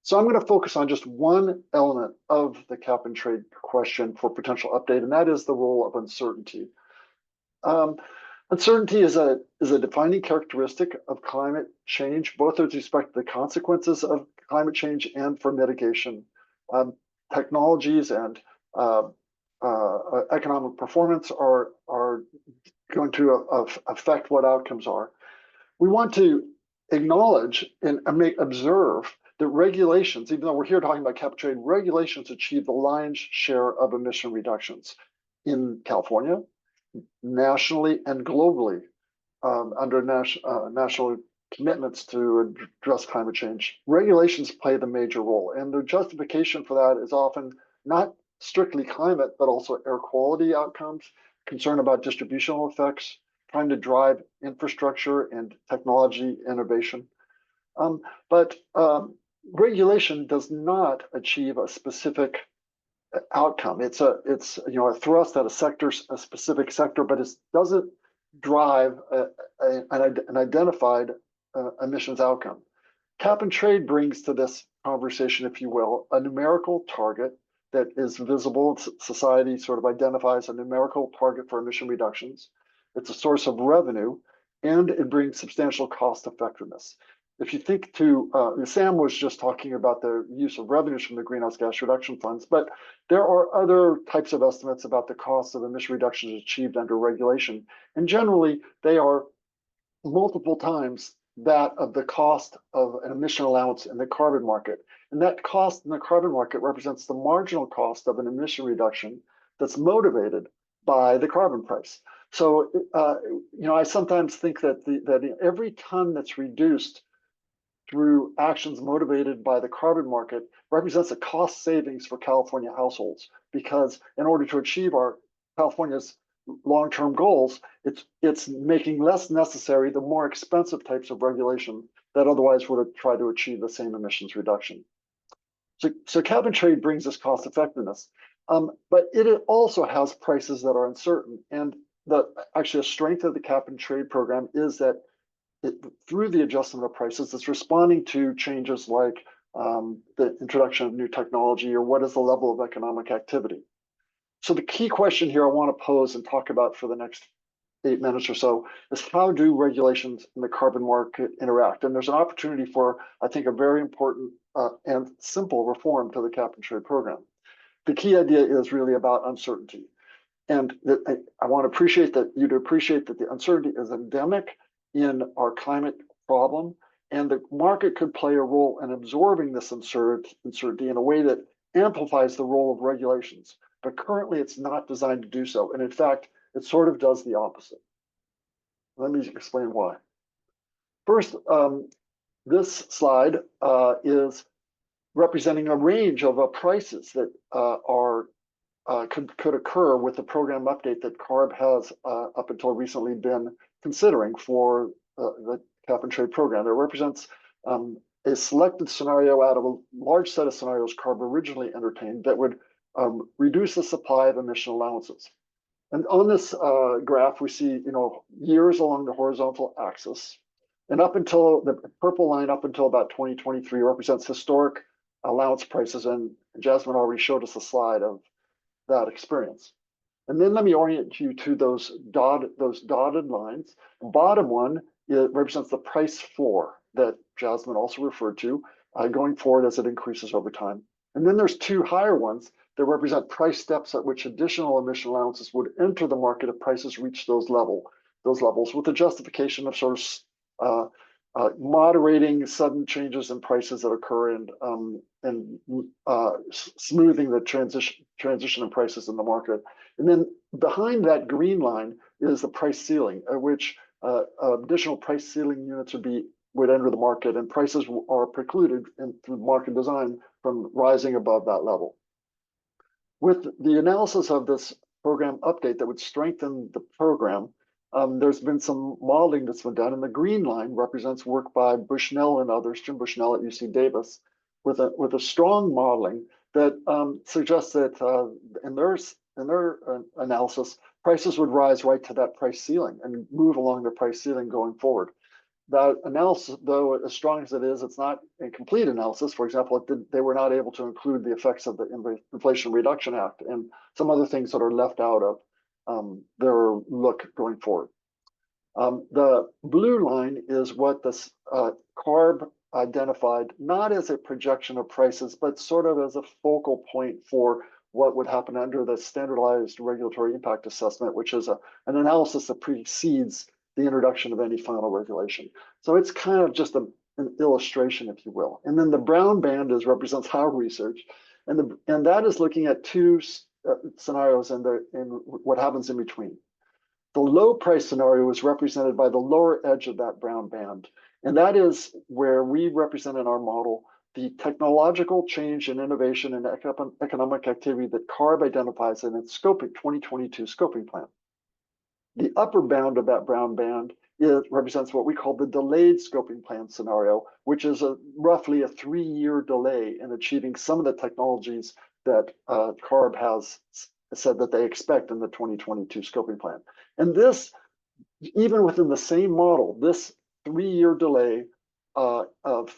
So I'm going to focus on just one element of the cap and trade question for potential update, and that is the role of uncertainty. Uncertainty is a defining characteristic of climate change, both with respect to the consequences of climate change and for mitigation. Technologies and economic performance are going to affect what outcomes are. We want to acknowledge and observe that regulations, even though we're here talking about cap and trade, regulations achieve the lion's share of emission reductions in California, nationally and globally, under national commitments to address climate change. Regulations play the major role, and the justification for that is often not strictly climate, but also air quality outcomes, concern about distributional effects, trying to drive infrastructure and technology innovation. But regulation does not achieve a specific outcome. It's a thrust at a specific sector, but it doesn't drive an identified emissions outcome. Cap and trade brings to this conversation, if you will, a numerical target that is visible. Society sort of identifies a numerical target for emission reductions. It's a source of revenue, and it brings substantial cost effectiveness. If you think Sam was just talking about the use of revenues from the greenhouse gas reduction funds, but there are other types of estimates about the cost of emission reductions achieved under regulation. And generally, they are multiple times that of the cost of an emission allowance in the carbon market. And that cost in the carbon market represents the marginal cost of an emission reduction that's motivated by the carbon price. So, I sometimes think that every ton that's reduced through actions motivated by the carbon market represents a cost savings for California households, because in order to achieve our California's long-term goals, it's making less necessary the more expensive types of regulation that otherwise would have tried to achieve the same emissions reduction. So cap and trade brings this cost effectiveness, but it also has prices that are uncertain. And actually a strength of the cap and trade program is that through the adjustment of prices, it's responding to changes like the introduction of new technology, or what is the level of economic activity. So the key question here I want to pose and talk about for the next 8 minutes or so is, how do regulations in the carbon market interact? And there's an opportunity for, I think, a very important and simple reform to the cap and trade program. The key idea is really about uncertainty. And I want to appreciate that the uncertainty is endemic in our climate problem, and the market could play a role in absorbing this uncertainty in a way that amplifies the role of regulations. But currently, it's not designed to do so. And in fact, it sort of does the opposite. Let me explain why. First, this slide is representing a range of prices that could occur with the program update that CARB has up until recently been considering for the cap and trade program. It represents a selected scenario out of a large set of scenarios CARB originally entertained that would reduce the supply of emission allowances. And on this graph, we see, years along the horizontal axis. And up until the purple line, up until about 2023, represents historic allowance prices. And Jasmine already showed us a slide of that experience. And then let me orient you to those dotted lines. The bottom one, it represents the price floor that Jasmine also referred to, going forward as it increases over time. And then there's two higher ones that represent price steps at which additional emission allowances would enter the market if prices reach those levels, with the justification of sort of moderating sudden changes in prices that occur and smoothing the transition in prices in the market. And then behind that green line is the price ceiling, at which additional price ceiling units would enter the market, and prices are precluded through market design from rising above that level. With the analysis of this program update that would strengthen the program, there's been some modeling that's been done, and the green line represents work by Bushnell and others, Jim Bushnell at UC Davis, with a strong modeling that suggests that in their analysis, prices would rise right to that price ceiling and move along the price ceiling going forward. That analysis, though, as strong as it is, it's not a complete analysis. For example, they were not able to include the effects of the Inflation Reduction Act and some other things that are left out of their look going forward. The blue line is what this CARB identified, not as a projection of prices, but sort of as a focal point for what would happen under the standardized regulatory impact assessment, which is an analysis that precedes the introduction of any final regulation. So it's kind of just an illustration, if you will. And then the brown band represents our research, and that is looking at two scenarios and what happens in between. The low price scenario is represented by the lower edge of that brown band, and that is where we represent in our model the technological change and innovation and economic activity that CARB identifies in its 2022 scoping plan. The upper bound of that brown band represents what we call the delayed scoping plan scenario, which is roughly a 3-year delay in achieving some of the technologies that CARB has said that they expect in the 2022 scoping plan. And this, even within the same model, this 3-year delay of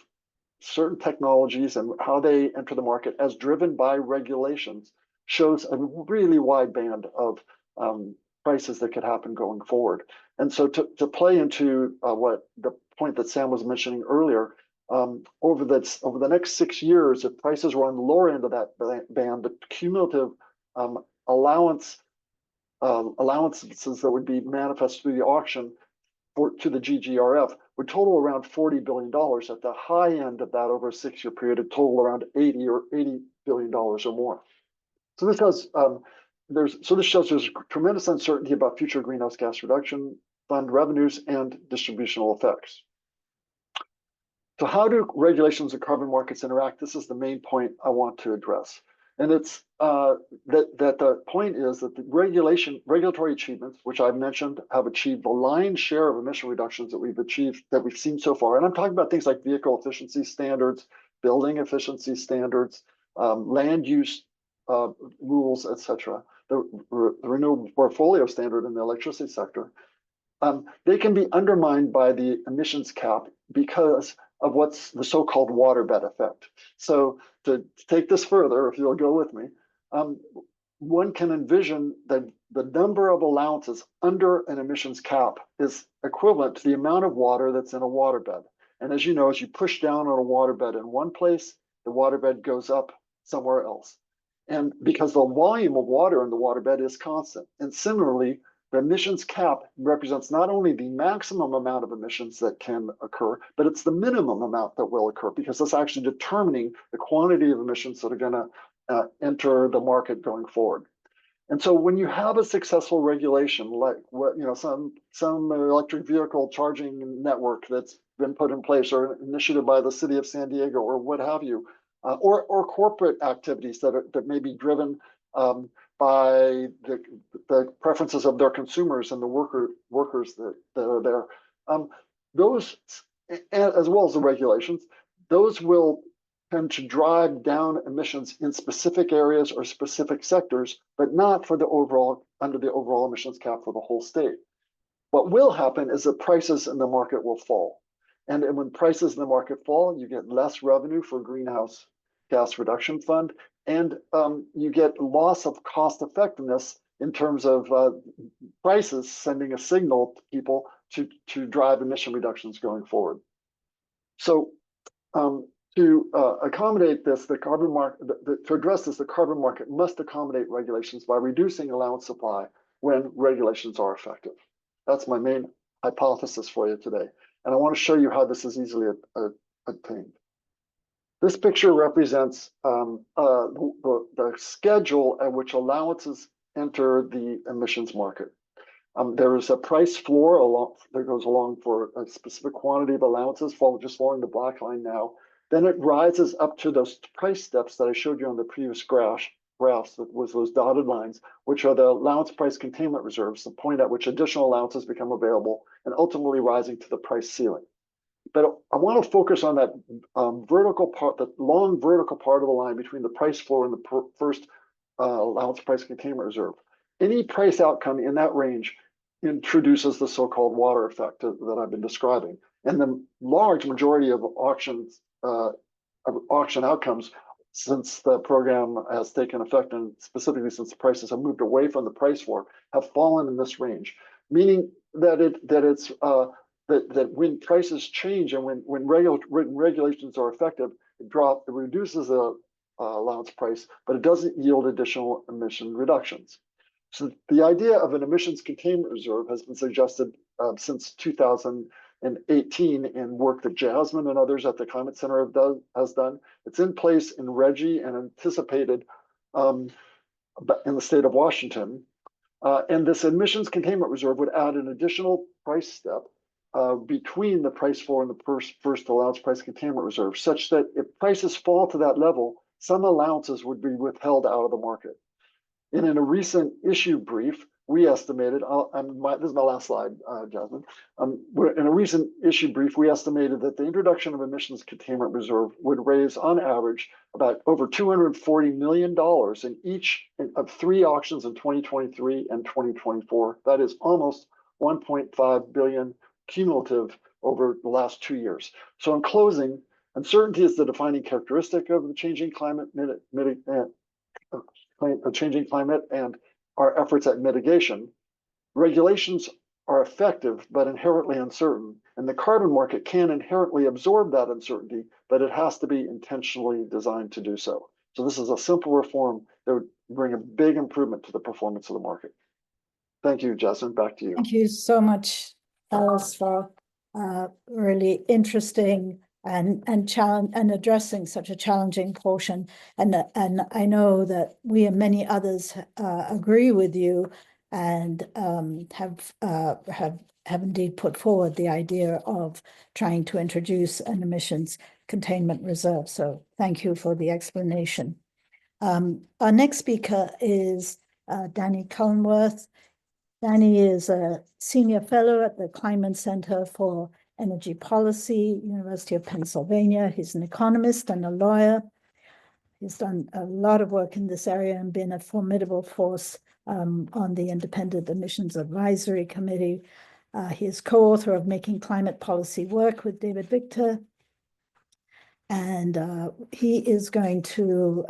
certain technologies and how they enter the market as driven by regulations shows a really wide band of prices that could happen going forward. And so to play into what the point that Sam was mentioning earlier, over the next 6 years, if prices were on the lower end of that band, the cumulative allowances that would be manifest through the auction to the GGRF would total around $40 billion. At the high end of that, over a 6-year period, it total around $80 billion or more. So this does this shows there's tremendous uncertainty about future greenhouse gas reduction fund revenues and distributional effects. So how do regulations and carbon markets interact? This is the main point I want to address. And it's that the point is that the regulatory achievements, which I've mentioned, have achieved the lion's share of emission reductions that we've seen so far. And I'm talking about things like vehicle efficiency standards, building efficiency standards, land use rules, etc. The renewable portfolio standard in the electricity sector. They can be undermined by the emissions cap because of what's the so-called waterbed effect. So to take this further, if you'll go with me, one can envision that the number of allowances under an emissions cap is equivalent to the amount of water that's in a waterbed. And as you know, as you push down on a waterbed in one place, the waterbed goes up somewhere else. And because the volume of water in the waterbed is constant. And similarly, the emissions cap represents not only the maximum amount of emissions that can occur, but it's the minimum amount that will occur, because it's actually determining the quantity of emissions that are going to enter the market going forward. And so when you have a successful regulation, like some electric vehicle charging network that's been put in place, or an initiative by the city of San Diego, or what have you, or corporate activities that may be driven by the preferences of their consumers and the workers that are there. Those, as well as the regulations, those will tend to drive down emissions in specific areas or specific sectors, but not for the overall, under the overall emissions cap for the whole state. What will happen is that prices in the market will fall. And when prices in the market fall, you get less revenue for greenhouse gas reduction fund, and you get loss of cost effectiveness in terms of prices sending a signal to people to drive emission reductions going forward. So to accommodate this, the carbon market, to address this, the carbon market must accommodate regulations by reducing allowance supply when regulations are effective. That's my main hypothesis for you today. And I want to show you how this is easily obtained. This picture represents the schedule at which allowances enter the emissions market. There is a price floor that goes along for a specific quantity of allowances, just following the black line now. Then it rises up to those price steps that I showed you on the previous graphs, that was those dotted lines, which are the allowance price containment reserves, the point at which additional allowances become available, and ultimately rising to the price ceiling. But I want to focus on that vertical part, the long vertical part of the line between the price floor and the first allowance price containment reserve. Any price outcome in that range introduces the so-called water effect that I've been describing. And the large majority of auction outcomes since the program has taken effect, and specifically since the prices have moved away from the price floor, have fallen in this range, meaning that that when prices change and when regulations are effective, it reduces the allowance price, but it doesn't yield additional emission reductions. So the idea of an emissions containment reserve has been suggested since 2018 in work that Jasmine and others at the Climate Center has done. It's in place in RGGI and anticipated in the state of Washington. And this emissions containment reserve would add an additional price step between the price floor and the first allowance price containment reserve, such that if prices fall to that level, some allowances would be withheld out of the market. And in a recent issue brief, we estimated, this is my last slide, Jasmine. In a recent issue brief, we estimated that the introduction of emissions containment reserve would raise, on average, about over $240 million in each of 3 auctions in 2023 and 2024. That is almost 1.5 billion cumulative over the last 2 years. So in closing, uncertainty is the defining characteristic of the changing climate and our efforts at mitigation. Regulations are effective but inherently uncertain, and the carbon market can inherently absorb that uncertainty, but it has to be intentionally designed to do so. So this is a simple reform that would bring a big improvement to the performance of the market. Thank you, Jasmine. Back to you. Thank you so much, Alice, for really interesting and addressing such a challenging portion. And I know that we and many others agree with you and have indeed put forward the idea of trying to introduce an emissions containment reserve. So thank you for the explanation. Our next speaker is Danny Cullenworth. Danny is a senior fellow at the Climate Center for Energy Policy, University of Pennsylvania. He's an economist and a lawyer. He's done a lot of work in this area and been a formidable force on the Independent Emissions Advisory Committee. He is co-author of Making Climate Policy Work with David Victor. And he is going to,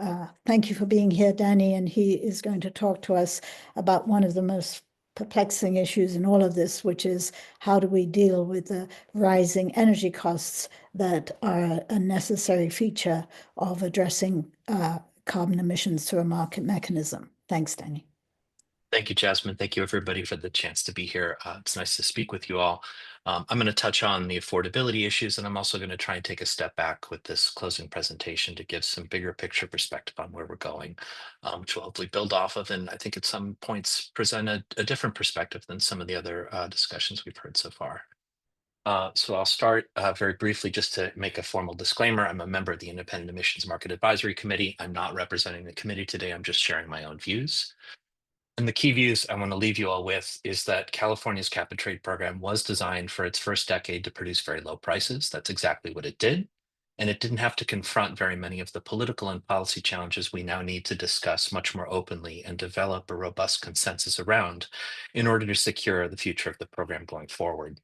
thank you for being here, Danny, and he is going to talk to us about one of the most perplexing issues in all of this, which is how do we deal with the rising energy costs that are a necessary feature of addressing carbon emissions through a market mechanism. Thanks, Danny. Thank you, Jasmine. Thank you, everybody, for the chance to be here. It's nice to speak with you all. I'm going to touch on the affordability issues, and I'm also going to try and take a step back with this closing presentation to give some bigger picture perspective on where we're going, which will hopefully build off of, and I think at some points present a different perspective than some of the other discussions we've heard so far. So I'll start very briefly just to make a formal disclaimer. I'm a member of the Independent Emissions Market Advisory Committee. I'm not representing the committee today. I'm just sharing my own views. And the key views I want to leave you all with is that California's cap and trade program was designed for its first decade to produce very low prices. That's exactly what it did. And it didn't have to confront very many of the political and policy challenges we now need to discuss much more openly and develop a robust consensus around in order to secure the future of the program going forward.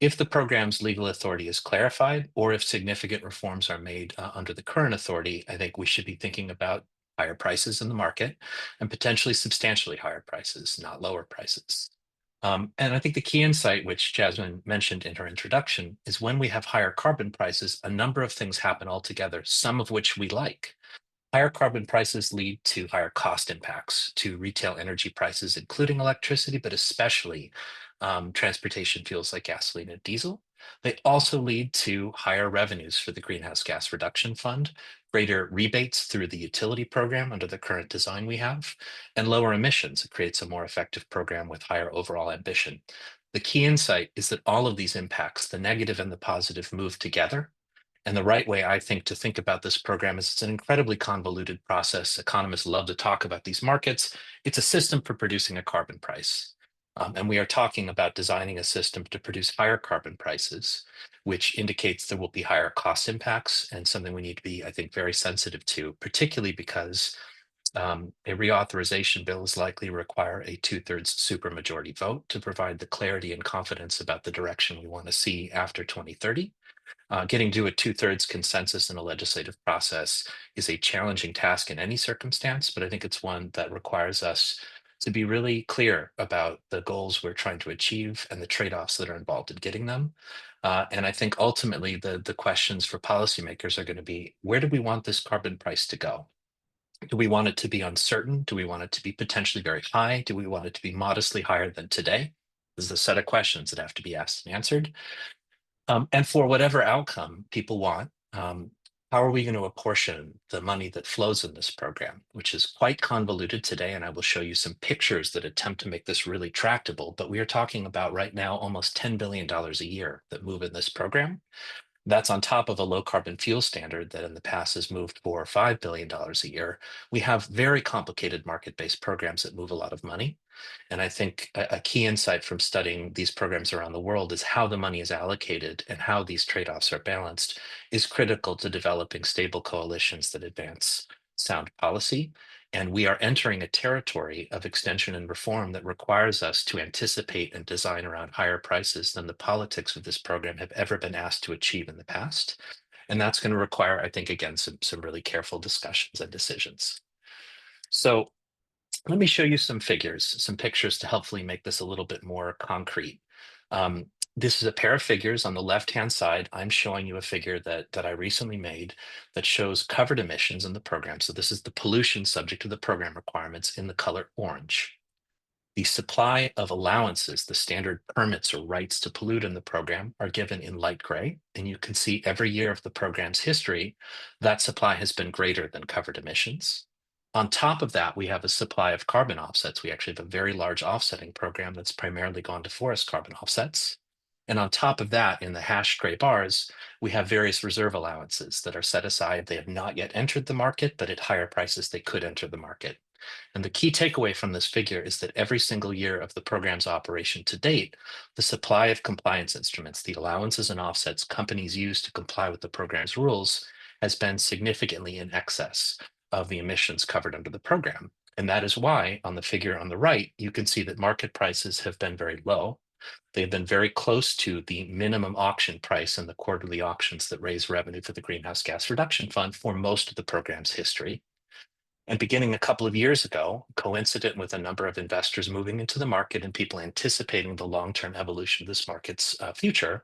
If the program's legal authority is clarified, or if significant reforms are made under the current authority, I think we should be thinking about higher prices in the market and potentially substantially higher prices, not lower prices. And I think the key insight, which Jasmine mentioned in her introduction, is when we have higher carbon prices, a number of things happen altogether, some of which we like. Higher carbon prices lead to higher cost impacts to retail energy prices, including electricity, but especially transportation fuels like gasoline and diesel. They also lead to higher revenues for the Greenhouse Gas Reduction Fund, greater rebates through the utility program under the current design we have, and lower emissions. It creates a more effective program with higher overall ambition. The key insight is that all of these impacts, the negative and the positive, move together. And the right way, I think, to think about this program is it's an incredibly convoluted process. Economists love to talk about these markets. It's a system for producing a carbon price. And we are talking about designing a system to produce higher carbon prices, which indicates there will be higher cost impacts and something we need to be, I think, very sensitive to, particularly because a reauthorization bill is likely to require a 2/3 supermajority vote to provide the clarity and confidence about the direction we want to see after 2030. Getting to a 2/3 consensus in a legislative process is a challenging task in any circumstance, but I think it's one that requires us to be really clear about the goals we're trying to achieve and the trade-offs that are involved in getting them. And I think ultimately the questions for policymakers are going to be, where do we want this carbon price to go? Do we want it to be uncertain? Do we want it to be potentially very high? Do we want it to be modestly higher than today? This is a set of questions that have to be asked and answered. And for whatever outcome people want, how are we going to apportion the money that flows in this program, which is quite convoluted today? And I will show you some pictures that attempt to make this really tractable. But we are talking about right now almost $10 billion a year that move in this program. That's on top of a low carbon fuel standard that in the past has moved $4 or $5 billion a year. We have very complicated market-based programs that move a lot of money. And I think a key insight from studying these programs around the world is how the money is allocated and how these trade-offs are balanced is critical to developing stable coalitions that advance sound policy. And we are entering a territory of extension and reform that requires us to anticipate and design around higher prices than the politics of this program have ever been asked to achieve in the past. And that's going to require, I think, again, some really careful discussions and decisions. So let me show you some figures, some pictures to helpfully make this a little bit more concrete. This is a pair of figures. On the left-hand side, I'm showing you a figure that I recently made that shows covered emissions in the program. So this is the pollution subject to the program requirements in the color orange. The supply of allowances, the standard permits or rights to pollute in the program, are given in light gray. And you can see every year of the program's history, that supply has been greater than covered emissions. On top of that, we have a supply of carbon offsets. We actually have a very large offsetting program that's primarily gone to forest carbon offsets. And on top of that, in the hashed gray bars, we have various reserve allowances that are set aside. They have not yet entered the market, but at higher prices, they could enter the market. And the key takeaway from this figure is that every single year of the program's operation to date, the supply of compliance instruments, the allowances and offsets companies use to comply with the program's rules, has been significantly in excess of the emissions covered under the program. And that is why on the figure on the right, you can see that market prices have been very low. They've been very close to the minimum auction price in the quarterly auctions that raise revenue for the Greenhouse Gas Reduction Fund for most of the program's history. And beginning a couple of years ago, coincident with a number of investors moving into the market and people anticipating the long-term evolution of this market's future,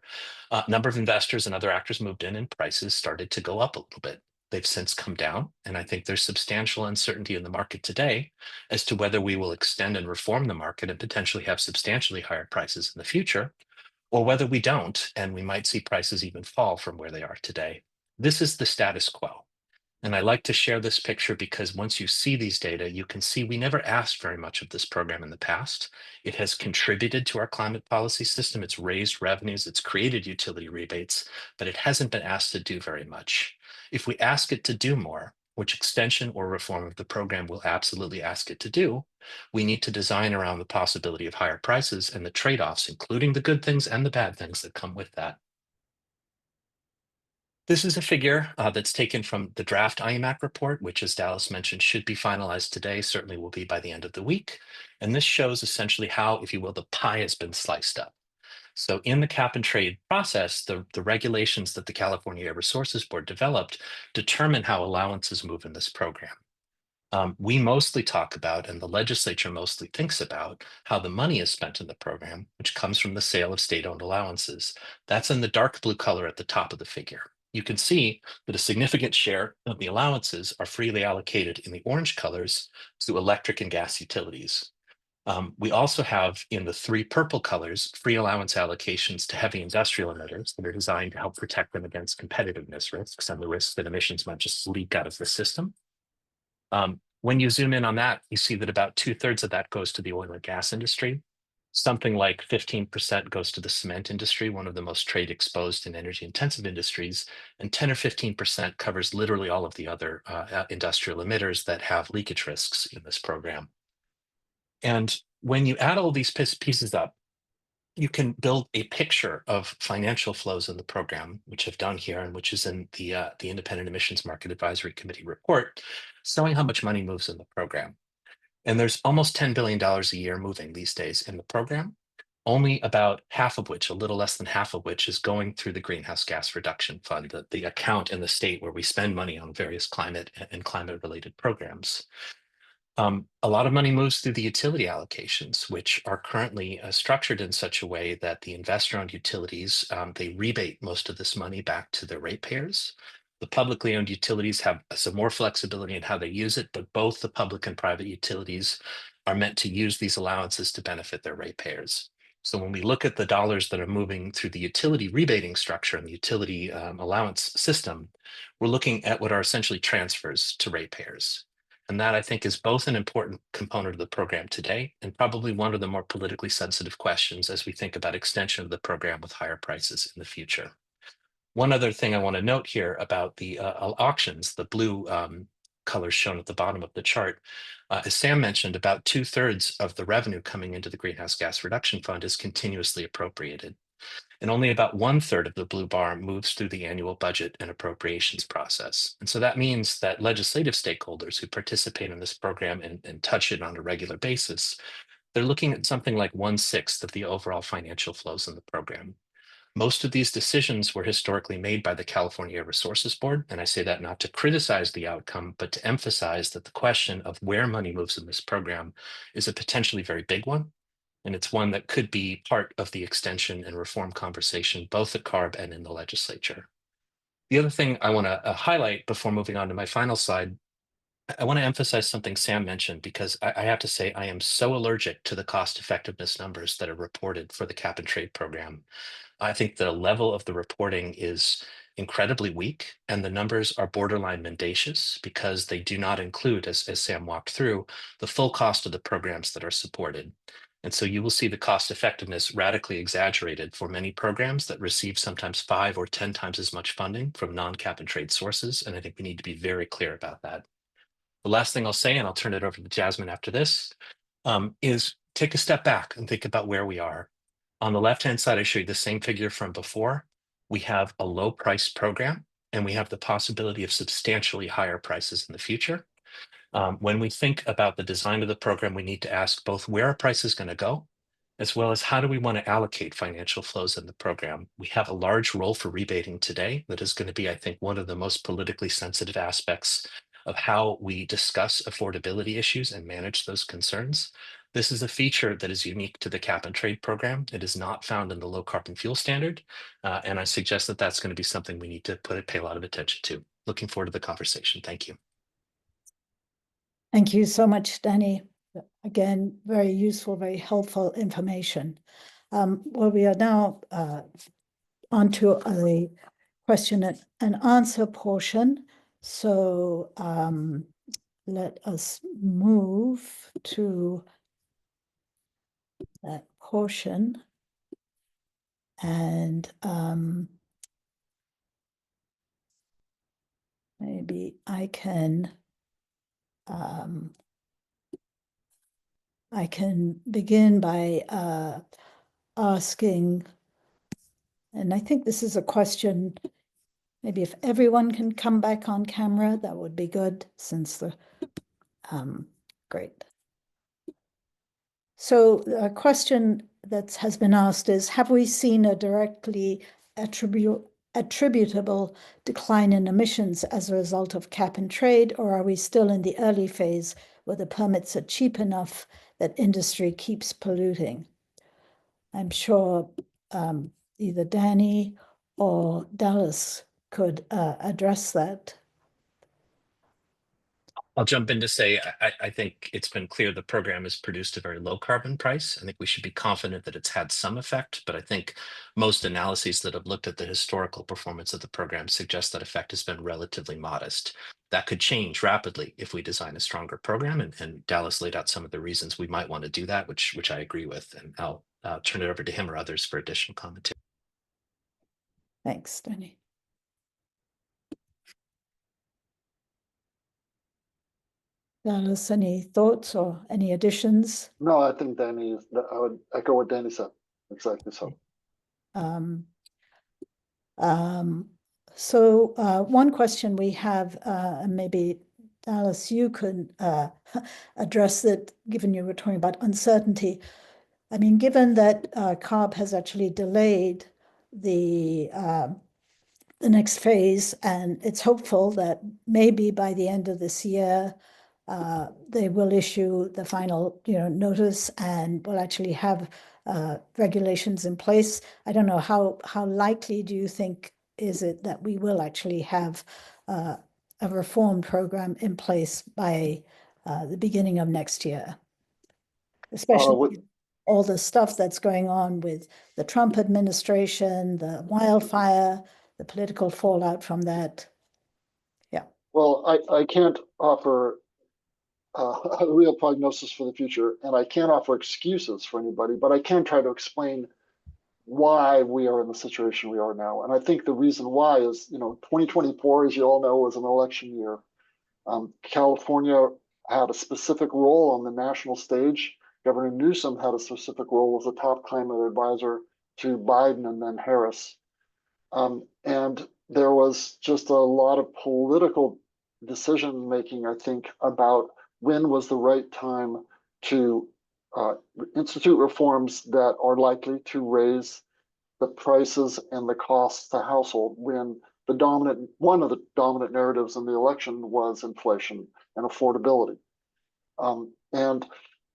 a number of investors and other actors moved in and prices started to go up a little bit. They've since come down, and I think there's substantial uncertainty in the market today as to whether we will extend and reform the market and potentially have substantially higher prices in the future, or whether we don't, and we might see prices even fall from where they are today. This is the status quo. And I like to share this picture because once you see these data, you can see we never asked very much of this program in the past. It has contributed to our climate policy system. It's raised revenues, it's created utility rebates, but it hasn't been asked to do very much. If we ask it to do more, which extension or reform of the program will absolutely ask it to do, we need to design around the possibility of higher prices and the trade-offs, including the good things and the bad things that come with that. This is a figure that's taken from the draft IMAC report, which, as Dallas mentioned, should be finalized today, certainly will be by the end of the week. And this shows essentially how, if you will, the pie has been sliced up. So in the cap and trade process, the regulations that the California Air Resources Board developed determine how allowances move in this program. We mostly talk about, and the legislature mostly thinks about, how the money is spent in the program, which comes from the sale of state-owned allowances. That's in the dark blue color at the top of the figure. You can see that a significant share of the allowances are freely allocated in the orange colors to electric and gas utilities. We also have in the 3 purple colors free allowance allocations to heavy industrial emitters that are designed to help protect them against competitiveness risks and the risks that emissions might just leak out of the system. When you zoom in on that, you see that about 2/3 of that goes to the oil and gas industry. Something like 15% goes to the cement industry, one of the most trade exposed and energy intensive industries, and 10 or 15% covers literally all of the other industrial emitters that have leakage risks in this program. And when you add all these pieces up, you can build a picture of financial flows in the program, which I've done here and which is in the Independent Emissions Market Advisory Committee report, showing how much money moves in the program. And there's almost $10 billion a year moving these days in the program, only about half of which, a little less than half of which, is going through the Greenhouse Gas Reduction Fund, the account in the state where we spend money on various climate and climate-related programs. A lot of money moves through the utility allocations, which are currently structured in such a way that the investor-owned utilities, they rebate most of this money back to their ratepayers. The publicly owned utilities have some more flexibility in how they use it, but both the public and private utilities are meant to use these allowances to benefit their ratepayers. So when we look at the dollars that are moving through the utility rebating structure and the utility allowance system, we're looking at what are essentially transfers to ratepayers. And that, I think, is both an important component of the program today and probably one of the more politically sensitive questions as we think about extension of the program with higher prices in the future. One other thing I want to note here about the auctions, the blue colors shown at the bottom of the chart, as Sam mentioned, about 2/3 of the revenue coming into the Greenhouse Gas Reduction Fund is continuously appropriated. And only about 1/3 of the blue bar moves through the annual budget and appropriations process. And so that means that legislative stakeholders who participate in this program and touch it on a regular basis, they're looking at something like 1/6 of the overall financial flows in the program. Most of these decisions were historically made by the California Air Resources Board, and I say that not to criticize the outcome, but to emphasize that the question of where money moves in this program is a potentially very big one. And it's one that could be part of the extension and reform conversation, both at CARB and in the legislature. The other thing I want to highlight before moving on to my final slide, I want to emphasize something Sam mentioned, because I have to say I am so allergic to the cost effectiveness numbers that are reported for the cap and trade program. I think the level of the reporting is incredibly weak, and the numbers are borderline mendacious because they do not include, as Sam walked through, the full cost of the programs that are supported. And so you will see the cost effectiveness radically exaggerated for many programs that receive sometimes 5 or 10 times as much funding from non-cap and trade sources. And I think we need to be very clear about that. The last thing I'll say, and I'll turn it over to Jasmine after this, is take a step back and think about where we are. On the left-hand side, I show you the same figure from before. We have a low price program, and we have the possibility of substantially higher prices in the future. When we think about the design of the program, we need to ask both where are prices going to go, as well as how do we want to allocate financial flows in the program. We have a large role for rebating today that is going to be, I think, one of the most politically sensitive aspects of how we discuss affordability issues and manage those concerns. This is a feature that is unique to the cap and trade program. It is not found in the low carbon fuel standard. And I suggest that that's going to be something we need to pay a lot of attention to. Looking forward to the conversation. Thank you. Thank you so much, Danny. Again, very useful, very helpful information. Well, we are now onto a question and answer portion. So let us move to that portion. And maybe I can begin by asking, and I think this is a question Maybe if everyone can come back on camera, that would be good, since the, great. So a question that has been asked is, have we seen a directly attributable decline in emissions as a result of cap and trade, or are we still in the early phase where the permits are cheap enough that industry keeps polluting? I'm sure either Danny or Dallas could address that. I'll jump in to say, I think it's been clear the program has produced a very low carbon price. I think we should be confident that it's had some effect, but I think most analyses that have looked at the historical performance of the program suggest that effect has been relatively modest. That could change rapidly if we design a stronger program, and Dallas laid out some of the reasons we might want to do that, which I agree with, and I'll turn it over to him or others for additional commentary. Thanks, Danny. Dallas, any thoughts or any additions? No, I think I would echo what Danny said. Exactly so. One question we have, and maybe Dallas, you could address it, given you were talking about uncertainty. I mean, given that CARB has actually delayed the next phase, and it's hopeful that maybe by the end of this year, they will issue the final, notice, and will actually have regulations in place. I don't know how likely do you think is it that we will actually have a reform program in place by the beginning of next year, especially all the stuff that's going on with the Trump administration, the wildfire, the political fallout from that. Yeah. Well, I can't offer a real prognosis for the future, and I can't offer excuses for anybody, but I can try to explain why we are in the situation we are now. And I think the reason why is, 2024, as you all know, was an election year. California had a specific role on the national stage. Governor Newsom had a specific role as a top climate advisor to Biden and then Harris. And there was just a lot of political decision making, I think, about when was the right time to institute reforms that are likely to raise the prices and the costs to household, when one of the dominant narratives in the election was inflation and affordability. And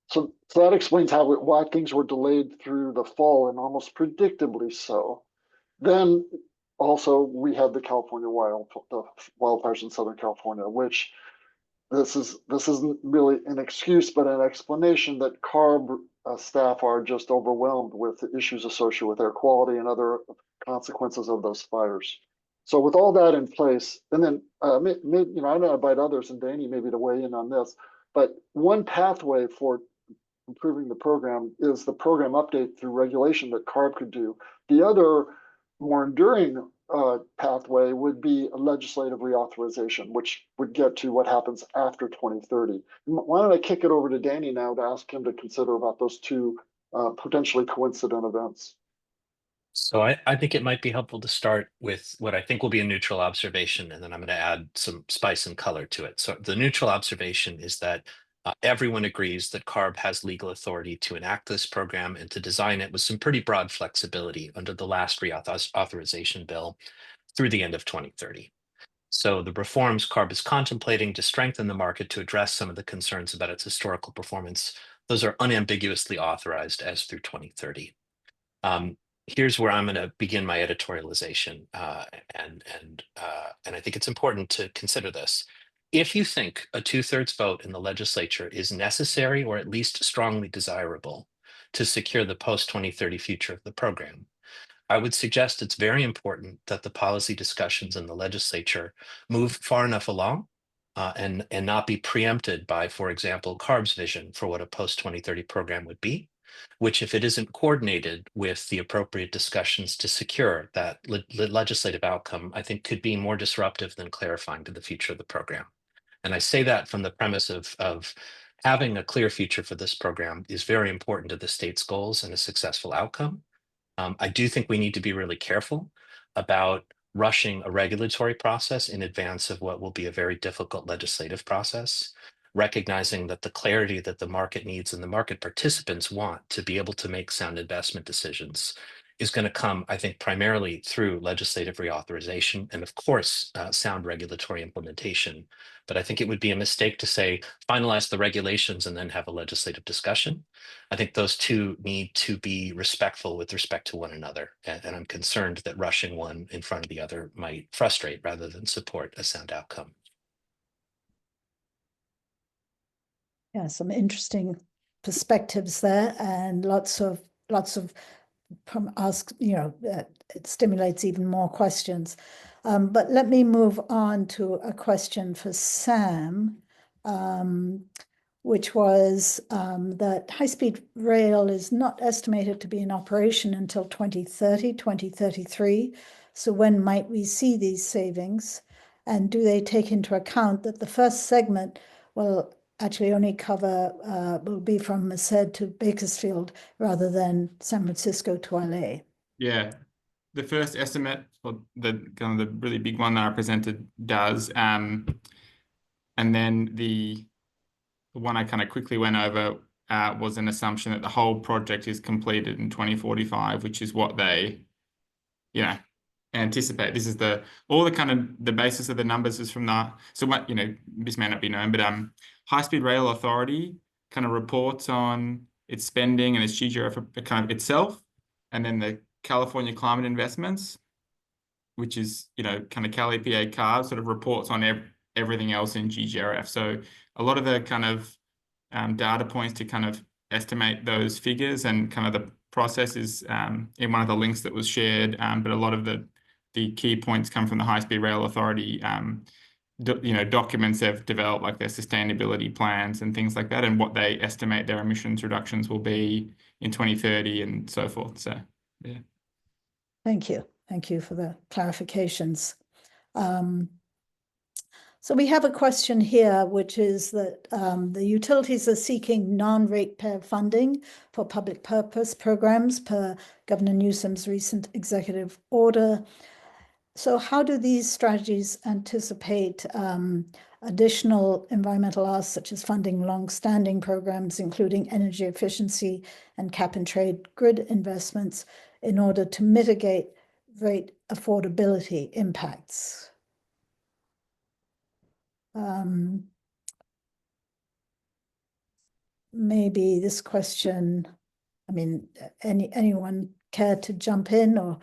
so that explains why things were delayed through the fall, and almost predictably so. Then also we had the California wildfires in Southern California, which this isn't really an excuse, but an explanation that CARB staff are just overwhelmed with the issues associated with air quality and other consequences of those fires. So with all that in place, and then I don't invite others, and Danny maybe to weigh in on this, but one pathway for improving the program is the program update through regulation that CARB could do. The other more enduring pathway would be a legislative reauthorization, which would get to what happens after 2030. Why don't I kick it over to Danny now to ask him to consider about those two potentially coincident events? So I think it might be helpful to start with what I think will be a neutral observation, and then I'm going to add some spice and color to it. So the neutral observation is that everyone agrees that CARB has legal authority to enact this program and to design it with some pretty broad flexibility under the last reauthorization bill through the end of 2030. So the reforms CARB is contemplating to strengthen the market to address some of the concerns about its historical performance, those are unambiguously authorized as through 2030. Here's where I'm going to begin my editorialization, and I think it's important to consider this. If you think a 2/3 vote in the legislature is necessary or at least strongly desirable to secure the post-2030 future of the program, I would suggest it's very important that the policy discussions in the legislature move far enough along and not be preempted by, for example, CARB's vision for what a post-2030 program would be, which, if it isn't coordinated with the appropriate discussions to secure that legislative outcome, I think could be more disruptive than clarifying to the future of the program. And I say that from the premise of having a clear future for this program is very important to the state's goals and a successful outcome. I do think we need to be really careful about rushing a regulatory process in advance of what will be a very difficult legislative process, recognizing that the clarity that the market needs and the market participants want to be able to make sound investment decisions is going to come, I think, primarily through legislative reauthorization and, of course, sound regulatory implementation. But I think it would be a mistake to say finalize the regulations and then have a legislative discussion. I think those two need to be respectful with respect to one another. And I'm concerned that rushing one in front of the other might frustrate rather than support a sound outcome. Yeah, some interesting perspectives there, and lots of ask, it stimulates even more questions. But let me move on to a question for Sam, which was that high-speed rail is not estimated to be in operation until 2030, 2033. So when might we see these savings? And do they take into account that the first segment will actually only cover, will be from Merced to Bakersfield rather than San Francisco to LA? Yeah, the first estimate, or the kind of the really big one that I presented, does. And then the one I kind of quickly went over was an assumption that the whole project is completed in 2045, which is what they, anticipate. This is all the kind of the basis of the numbers is from so what, this may not be known, but High Speed Rail Authority kind of reports on its spending and its GGRF kind of itself, and then the California Climate Investments, which is, kind of Cal EPA CARB, sort of reports on everything else in GGRF. So a lot of the kind of data points to kind of estimate those figures and kind of the process is in one of the links that was shared, but a lot of the key points come from the High Speed Rail Authority, documents they've developed, like their sustainability plans and things like that, and what they estimate their emissions reductions will be in 2030 and so forth. So, yeah. Thank you. Thank you for the clarifications. So we have a question here, which is that the utilities are seeking non-ratepayer funding for public purpose programs per Governor Newsom's recent executive order. So how do these strategies anticipate additional environmental asks, such as funding long-standing programs, including energy efficiency and cap-and-trade grid investments, in order to mitigate rate affordability impacts? Maybe this question, I mean, anyone care to jump in, or?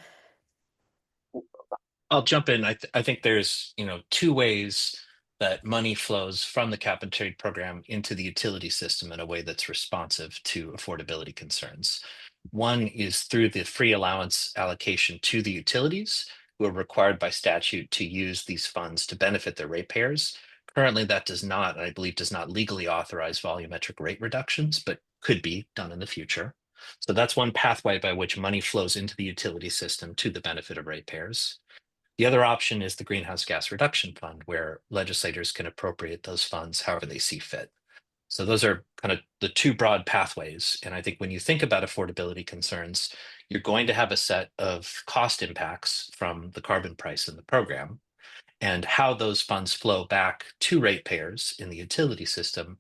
I'll jump in. I think there's, two ways that money flows from the cap and trade program into the utility system in a way that's responsive to affordability concerns. One is through the free allowance allocation to the utilities, who are required by statute to use these funds to benefit their ratepayers. Currently, that does not, and I believe does not legally authorize volumetric rate reductions, but could be done in the future. So that's one pathway by which money flows into the utility system to the benefit of ratepayers. The other option is the Greenhouse Gas Reduction Fund, where legislators can appropriate those funds however they see fit. So those are kind of the two broad pathways. And I think when you think about affordability concerns, you're going to have a set of cost impacts from the carbon price in the program, and how those funds flow back to ratepayers in the utility system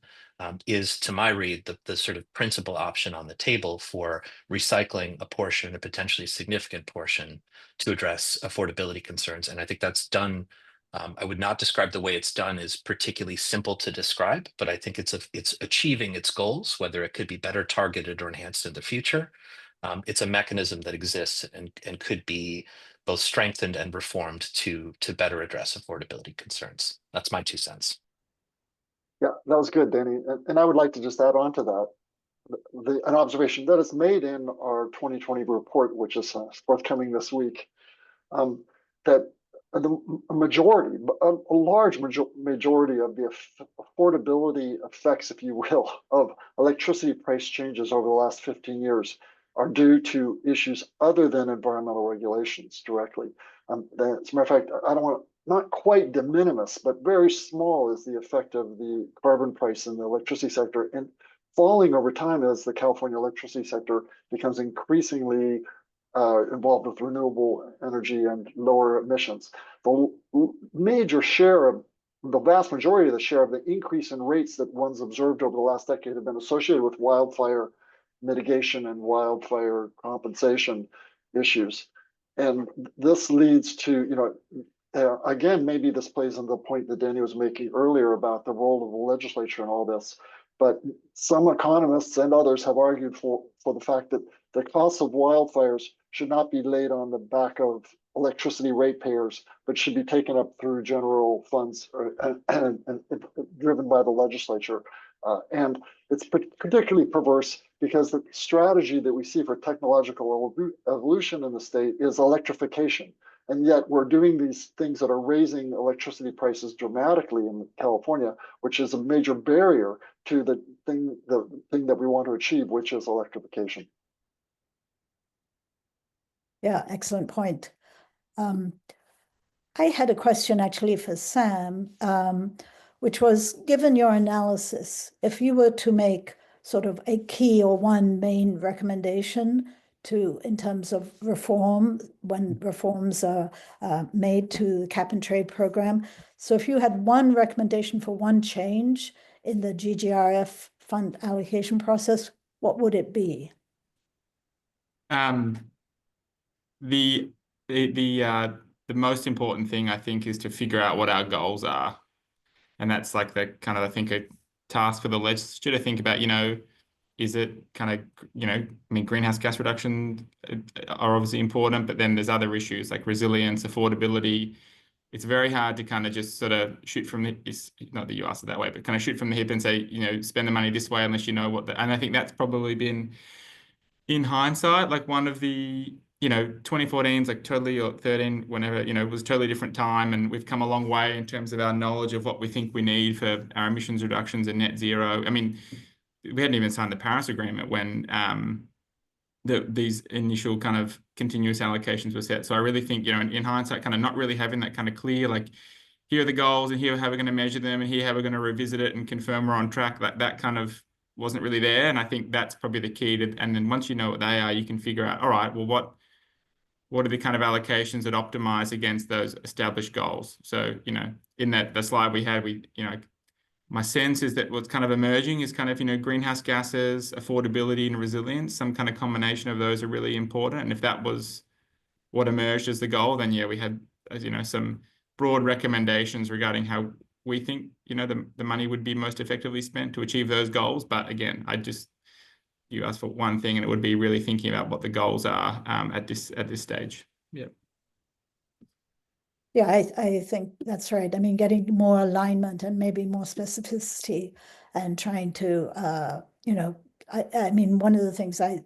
is, to my read, the sort of principal option on the table for recycling a portion, a potentially significant portion, to address affordability concerns. And I think that's done. I would not describe the way it's done as particularly simple to describe, but I think it's achieving its goals, whether it could be better targeted or enhanced in the future. It's a mechanism that exists and could be both strengthened and reformed to better address affordability concerns. That's my 2 cents. Yeah, that was good, Danny. And I would like to just add on to that an observation that is made in our 2020 report, which is forthcoming this week, that a large majority of the affordability effects, if you will, of electricity price changes over the last 15 years are due to issues other than environmental regulations directly. As a matter of fact, I don't want to, not quite de minimis, but very small is the effect of the carbon price in the electricity sector, and falling over time as the California electricity sector becomes increasingly involved with renewable energy and lower emissions. The major share of the vast majority of the share of the increase in rates that one's observed over the last decade have been associated with wildfire mitigation and wildfire compensation issues. And this leads to, again, maybe this plays into the point that Danny was making earlier about the role of the legislature in all this. But some economists and others have argued for the fact that the costs of wildfires should not be laid on the back of electricity ratepayers, but should be taken up through general funds and driven by the legislature. And it's particularly perverse because the strategy that we see for technological evolution in the state is electrification. And yet we're doing these things that are raising electricity prices dramatically in California, which is a major barrier to the thing that we want to achieve, which is electrification. Yeah, excellent point. I had a question actually for Sam, which was, given your analysis, if you were to make sort of a key or one main recommendation in terms of reform, when reforms are made to the cap and trade program. So if you had one recommendation for one change in the GGRF fund allocation process, what would it be? The most important thing, I think, is to figure out what our goals are. And that's like the kind of, I think, a task for the legislature to think about, is it kind of, I mean, greenhouse gas reduction are obviously important, but then there's other issues like resilience, affordability. It's very hard to kind of just sort of shoot from the, not that you asked it that way, but kind of shoot from the hip and say, spend the money this way unless you know and I think that's probably been, in hindsight, like one of the, 2014 is like totally, or 13, whenever, it was a totally different time. And we've come a long way in terms of our knowledge of what we think we need for our emissions reductions and net zero. I mean, we hadn't even signed the Paris Agreement when these initial kind of continuous allocations were set. So I really think, in hindsight, kind of not really having that kind of clear, like, here are the goals and here how we're going to measure them and here how we're going to revisit it and confirm we're on track. That kind of wasn't really there. And I think that's probably the key to, and then once you know what they are, you can figure out, all right, well, what are the kind of allocations that optimize against those established goals? So, in the slide we had, my sense is that what's kind of emerging is kind of, greenhouse gases, affordability and resilience, some kind of combination of those are really important. And if that was what emerged as the goal, then yeah, we had, as some broad recommendations regarding how we think, the money would be most effectively spent to achieve those goals. But again, you asked for one thing, and it would be really thinking about what the goals are at this stage. Yeah. Yeah, I think that's right. I mean, getting more alignment and maybe more specificity and trying to, I mean, one of the things I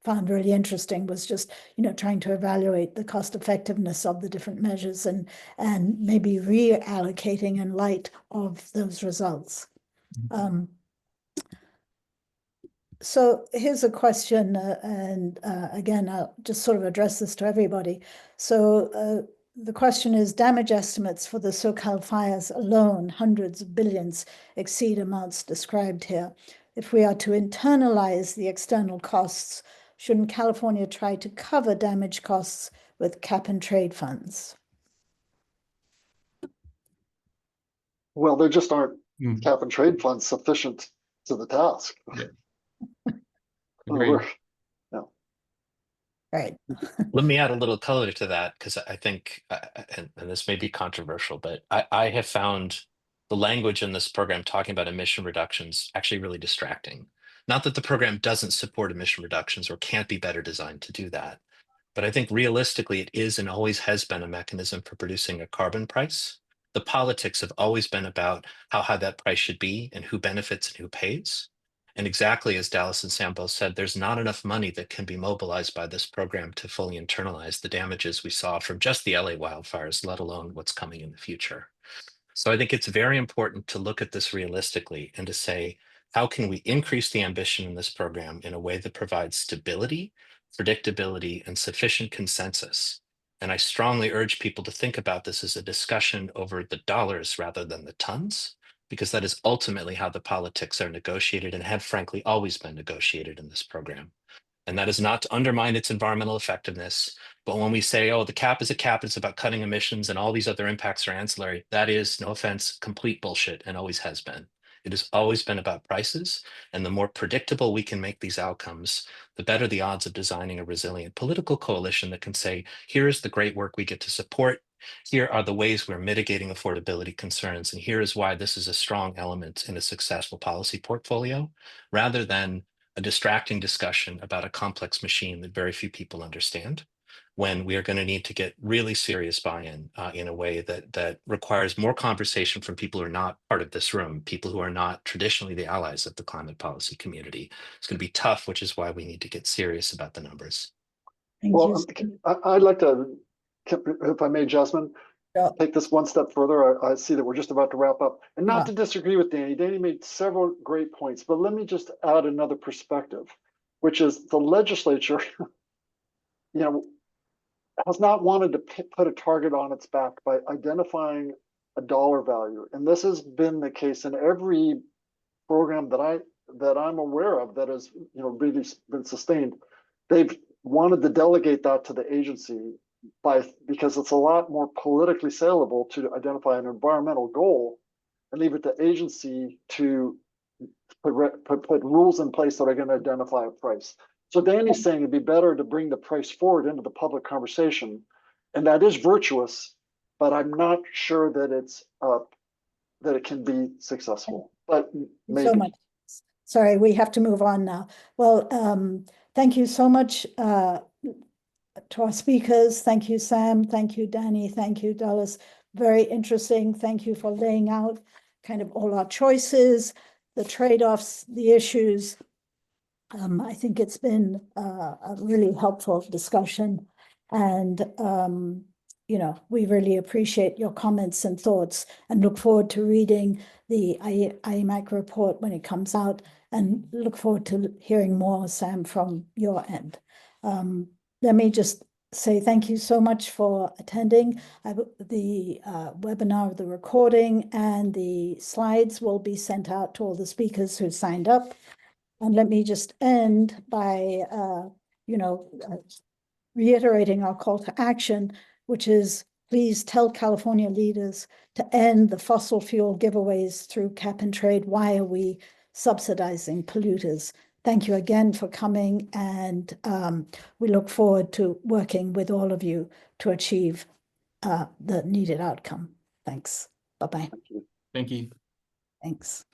found really interesting was just, trying to evaluate the cost effectiveness of the different measures and maybe reallocating in light of those results. So here's a question, and again, I'll just sort of address this to everybody. So the question is, damage estimates for the SoCal fires alone, hundreds of billions, exceed amounts described here. If we are to internalize the external costs, shouldn't California try to cover damage costs with cap and trade funds? Well, there just aren't cap and trade funds sufficient to the task. Yeah. Right. Let me add a little color to that, because I think, and this may be controversial, but I have found the language in this program talking about emission reductions actually really distracting. Not that the program doesn't support emission reductions or can't be better designed to do that, but I think realistically it is and always has been a mechanism for producing a carbon price. The politics have always been about how high that price should be and who benefits and who pays. And exactly as Dallas and Sam both said, there's not enough money that can be mobilized by this program to fully internalize the damages we saw from just the LA wildfires, let alone what's coming in the future. So I think it's very important to look at this realistically and to say, how can we increase the ambition in this program in a way that provides stability, predictability, and sufficient consensus? And I strongly urge people to think about this as a discussion over the dollars rather than the tons, because that is ultimately how the politics are negotiated and have frankly always been negotiated in this program. And that is not to undermine its environmental effectiveness. But when we say, oh, the cap is a cap, it's about cutting emissions and all these other impacts are ancillary, that is, no offense, complete bullshit and always has been. It has always been about prices. And the more predictable we can make these outcomes, the better the odds of designing a resilient political coalition that can say, here is the great work we get to support. Here are the ways we're mitigating affordability concerns. And here is why this is a strong element in a successful policy portfolio, rather than a distracting discussion about a complex machine that very few people understand, when we are going to need to get really serious buy-in in a way that requires more conversation from people who are not part of this room, people who are not traditionally the allies of the climate policy community. It's going to be tough, which is why we need to get serious about the numbers. Thank Well, you. I'd like to, if I may, Jasmine, Yeah. take this one step further. I see that we're just about to wrap up. And not Yeah. to disagree with Danny. Danny made several great points, but let me just add another perspective, which is the legislature, has not wanted to put a target on its back by identifying a dollar value. And this has been the case in every program that I'm aware of that has really been sustained. They've wanted to delegate that to the agency because it's a lot more politically saleable to identify an environmental goal and leave it to agency to put rules in place that are going to identify a price. So Danny's saying it'd be better to bring the price forward into the public conversation, and that is virtuous, but I'm not sure that it can be successful. But maybe. So much. Sorry, we have to move on now. Well, thank you so much to our speakers. Thank you, Sam. Thank you, Danny. Thank you, Dallas. Very interesting. Thank you for laying out kind of all our choices, the trade-offs, the issues. I think it's been a really helpful discussion. And, we really appreciate your comments and thoughts and look forward to reading the IEMAC report when it comes out, and look forward to hearing more, Sam, from your end. Let me just say thank you so much for attending. The webinar, the recording, and the slides will be sent out to all the speakers who signed up. And let me just end by, reiterating our call to action, which is please tell California leaders to end the fossil fuel giveaways through cap and trade. Why are we subsidizing polluters? Thank you again for coming, and we look forward to working with all of you to achieve the needed outcome. Thanks. Bye-bye. Thank you. Thanks.